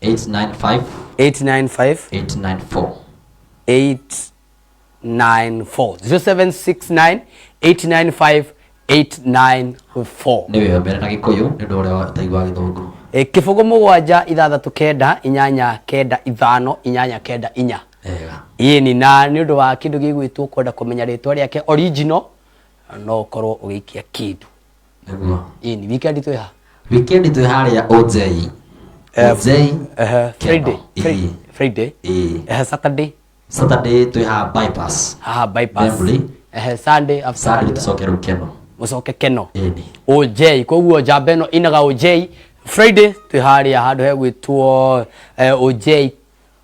895 894 0769 895 894. Niwe mbere na Gikuyu ni ndo ria taigwa Githungu. Kibugu mugwanja ithathatũ kenda inyanya kenda ithano inyanya kenda inya. Ni na ni undu wa kindu gigwitwo kwenda kumenya ritwa riake original no korwo ugikia kindu. Niguo. Ni weekend twi ha. Weekend twi haria OJ. Friday. Saturday twi ha bypass. Bypass. Sunday tucoke ru Keno. Mucoke Keno. OJ koguo njamba ino inaga OJ. Friday twi haria handu he gwitwo OJ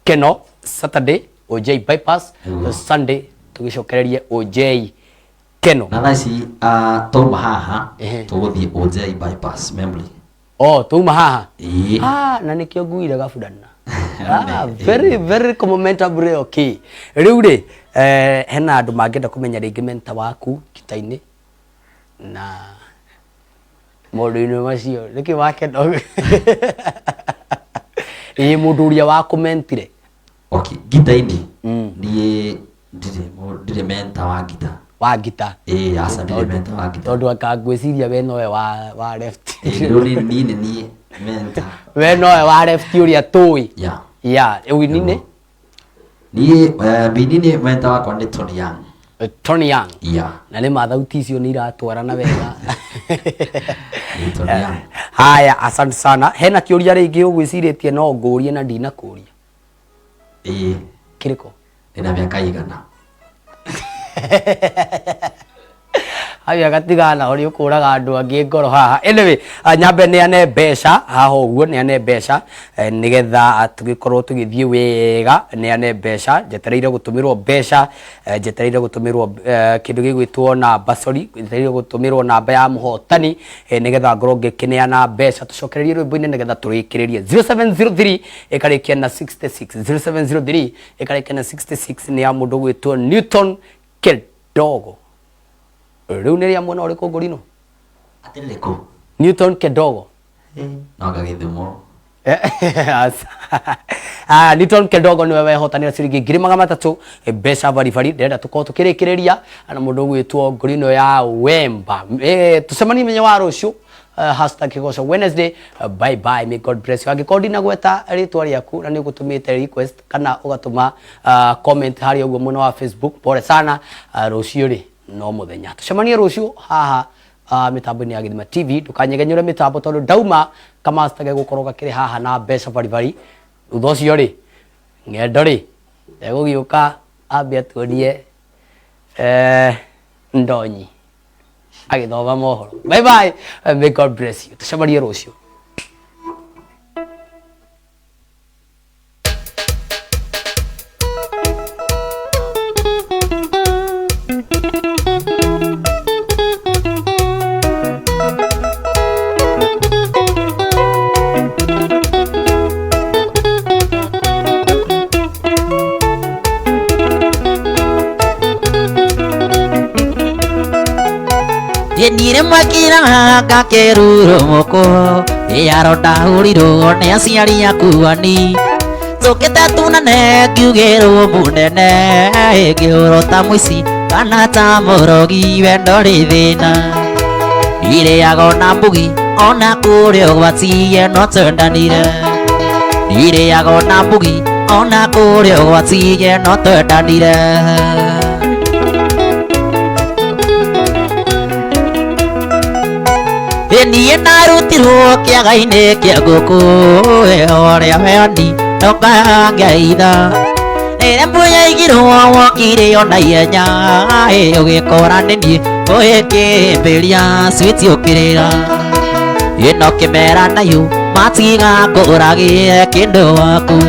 Keno. Saturday OJ bypass. Sunday tugicokererie OJ Keno. Na thaici tuma haha tuguthie OJ bypass memory. Tuma haha. Na nikio nguire gabudana. Very commentable. Okay. Riu ri hena andu mangenda kumenya ringi menta waku kitaini na Ngurinu macio niki wake ndo mundu uria wa commentire. Okay, gitaini ni ndire menta wa gita. Wa gita. Asa ndire menta wa gita. Tondu akangwiciria we nowe wa left. Ni menta. We nowe wa left uria tui. Ewi nini? Ni binini menta wakwa ni Tony Young. Tony Young. Na ni mathauti icio ni iratwarana wega. Ni Tony Young. Haya, asante sana. Hena kiuria ringi ugwiciritie no ngurie na ndina kuria. Kiriko? Ina miaka igana. Haya gatigana uri ukuraga andu angi ngoro haha. Anyway, nyambe ni ane mbeca haha uguo ni ane mbeca nigetha tugikorwo tugithie wega ni ane mbeca jetereire gutumirwo mbeca jetereire gutumirwo kindu gigwitwo na basori jetereire gutumirwo namba ya muhotani nigetha ngoro ngikineana mbeca tucokererie rwimbo-ini nigetha turikiririe 0703 ikarikia na 66 0703 ikarikia na 66 ni ya mundu gwitwo Newton Kedogo. Riu ni ria mwana uriku Ngurinu? Atiriko. Newton Kedogo. No Githumo. Newton Kedogo niwe wehotanira ciringi 300 mbeca baribari ndenda tukorwo tukirikiriria na mundu gwitwo Ngurinu ya Wemba. Tucemanie menya wa rucio hashtag Kigosho Wednesday. Bye bye, may God bless you. Agikodi na gweta ritwa riaku na ni gutumite request kana ugatuma comment hari uguo muno wa Facebook. Pole sana. Rucio ri no muthenya tucemanie rucio haha mitambo-ini ya Githima TV tukanyegenyure mitambo tondu ndauma kama stage gukoroga kiri haha na mbeca bari utho ucio ri ngendo ri egugiuka ambia tuonie ndonyi agithoma mohoro. Bye bye, may God bless you. Tucemanie rucio. Yenire makira hanga keruro moko yaronda huriro ne aciari akuani toketa tunane kiugero munene ngihuro ta muici kana ta morogi wendo ri thina ire agona mbugi ona kurio gwatie no twendanire ire agona mbugi ona kurio gwatie no twendanire Niĩ narutirwo kĩaga-inĩ kĩa ngũkũ ũrĩa weoni ndũkangeitha rĩrĩa mũyaigirwo wokire ona ihenya ũgĩkora nĩ niĩ ũgĩkĩmbĩria switi ũkĩrĩra ĩno kĩmera nayo matiga kũragĩre kĩndũ waku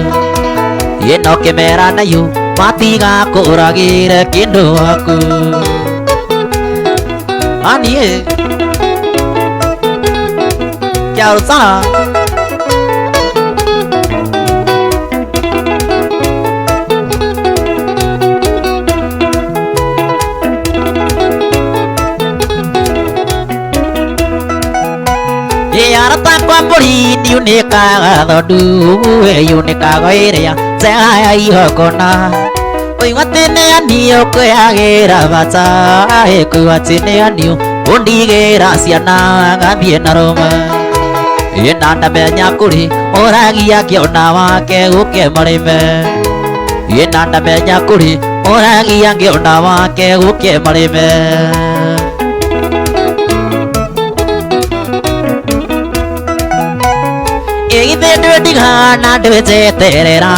ĩno kĩmera nayo matiga kũragĩre kĩndũ waku ani chào sana yarata kwa mburi ni unikaga thondu unikaga iria saya ihokona oiwatene anio kweagira bata ekuwatene anio undigira ciana gathie na roma ina ndamenya kuri oragia kiona wake guke marime ina ndamenya kuri oragia kiona wake guke marime igithe ndwĩndigana ndwĩnjeterera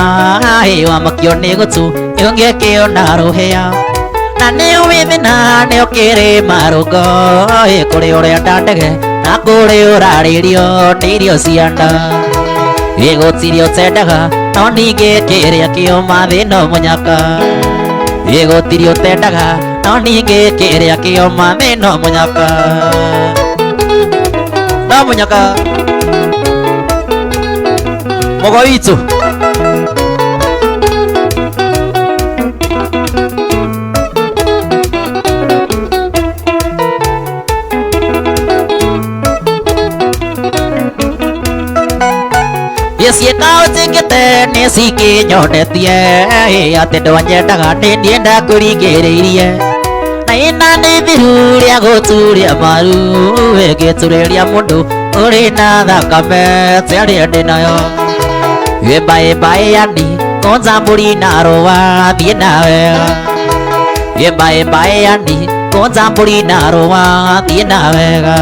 wamakio nĩ gũtu ũngĩkĩona rũhĩa na nĩ ũwĩthina nĩ ũkĩrĩ marũngo kũrĩ ũrĩa ndandege na kũrĩ ũrarĩrio nĩ irio cia nda gũtirĩ ũtendaga no ningĩ kĩrĩa kĩo mathĩna mũnyaka gũtirĩ ũtendaga no ningĩ kĩrĩa kĩo mathĩna mũnyaka no mũnyaka mogo witũ ciĩka ũnjĩkĩte nĩ cikĩnyonetie atĩ ndwanyendaga nĩ niĩ ndakũringĩrĩirie na ĩna nĩ thiru rĩa gũturia maru ĩngĩturĩria mũndũ ũrĩ na thakame terĩa ndĩ nayo ĩmbaĩmbaĩ yani kũnja mbũri na rũa thiĩ na wega ĩmbaĩmbaĩ yani kũnja mbũri na rũa thiĩ na wega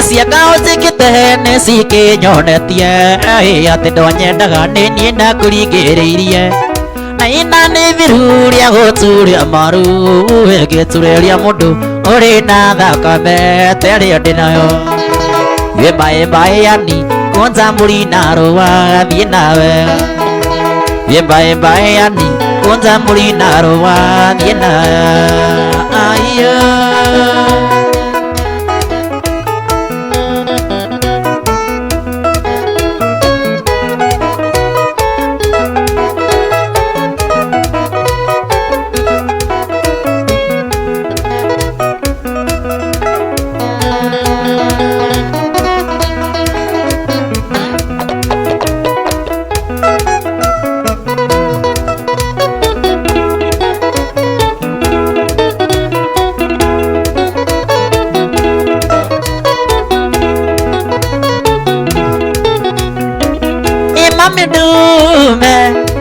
ciĩka ũnjĩkĩte nĩ cikĩnyonetie atĩ ndwanyendaga nĩ niĩ ndakũringĩrĩirie na ĩna nĩ thiru rĩa gũturia maru ĩngĩturĩria mũndũ ũrĩ na thakame terĩa ndĩ nayo ĩmbaĩmbaĩ yani kũnja mbũri na rũa thiĩ na wega ĩmbaĩmbaĩ yani kũnja mbũri na rũa thiĩ na wega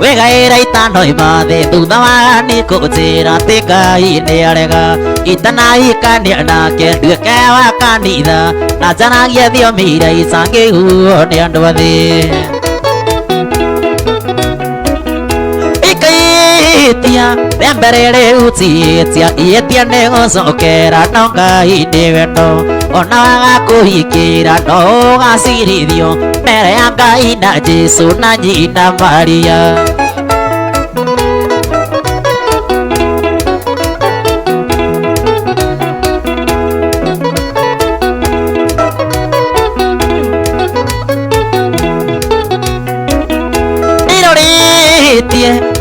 Wegaira itano imathe thutha wa ni kũnjĩra atĩ Ngai nĩarega itana ikania nake nduĩke wa kanitha na njaragie thiomi iria icangĩiguo nĩ andũ athĩ ikaitia rĩa mbere rĩhutĩtie ihĩtia nĩ gũcokera no Ngai nĩ wendo ona waga kũhingĩra no ũgacirithio mbere ya Ngai na Jesũ na nyina Maria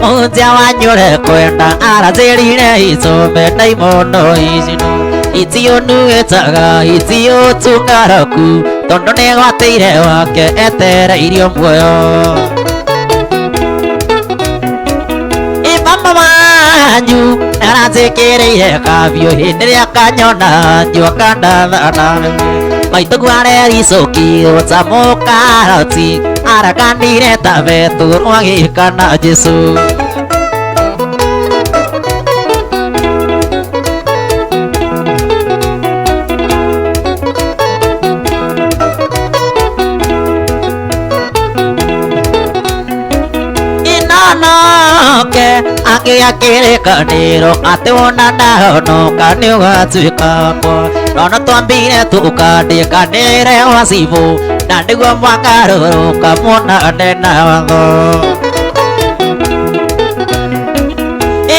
Munja wanyore kwenda aranjĩrire icũme na imono icino itio nuĩtaga itio tungaraku tondũ nĩgwatĩire wake etereirio muoyo mama wanyu aranjĩkĩrĩire kabiũ hĩndĩ ĩrĩa kanyona njua kandathana maitũgu arericũkirwo ta mũkaroti arakanire ta betũrwo agĩkana Jesũ inonoke agĩakĩrĩkanĩro atĩ wona ndahonoka nĩũgatuĩka wakwa nono twambire tũkandĩkanĩre wacibũ na nĩguo mwakarũrũka muonane na watho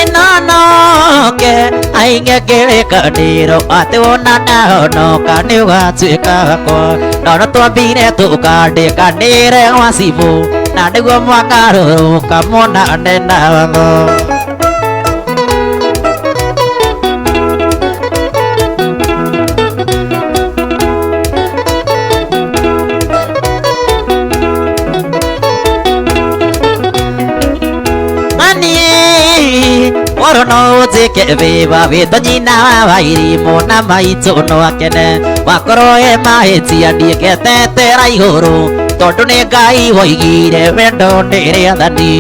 inonoke ainge kĩrĩkanĩro atĩ wona ndahonoka nĩũgatuĩka wakwa nono twambire tũkandĩkanĩre wacibũ na nĩguo mwakarũrũka muonane na watho Oro no njĩke wĩba wĩtwo nyina wa Wairimũ na maitũ no akene wakorwo e mahĩtia ndiĩketetera igũrũ tondũ nĩ Ngai woigire wendo nĩ rĩathani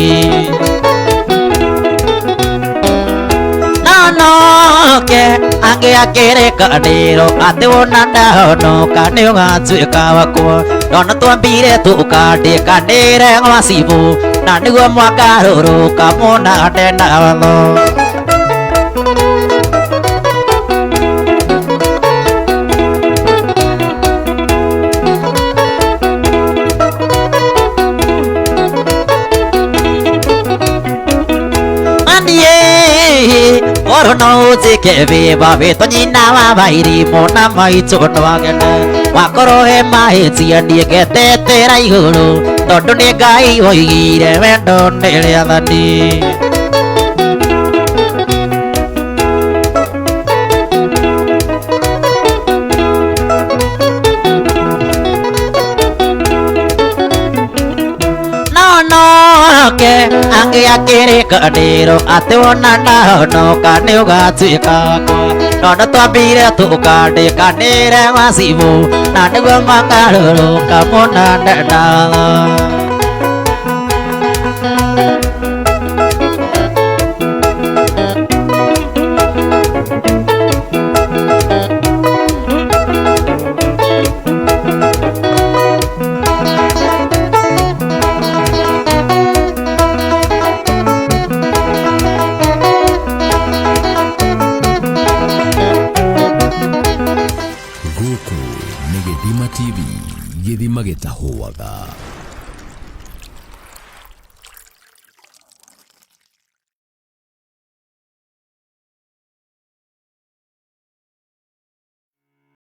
nonoke angĩakĩrĩkanĩro atĩ wona ndahonoka nĩũgatuĩka wakwa nono twambire tũkandĩkanĩre wacibũ na nĩguo mwakarũrũka muonane na watho Oro no njĩke wĩba wĩtwo nyina wa Wairimũ na maitũ no akene wakorwo he mahĩtia ndiĩketetera igũrũ tondũ nĩ Ngai woigire wendo nĩ rĩathani nonoke angĩakĩrĩkanĩro atĩ wona ndahonoka nĩũgatuĩka wakwa nono twambire tũkandĩkanĩre wacibũ na nĩguo makarũrũka muonane na Gũkũ nĩ Gĩthima TV, Gĩthima gĩtahũaga.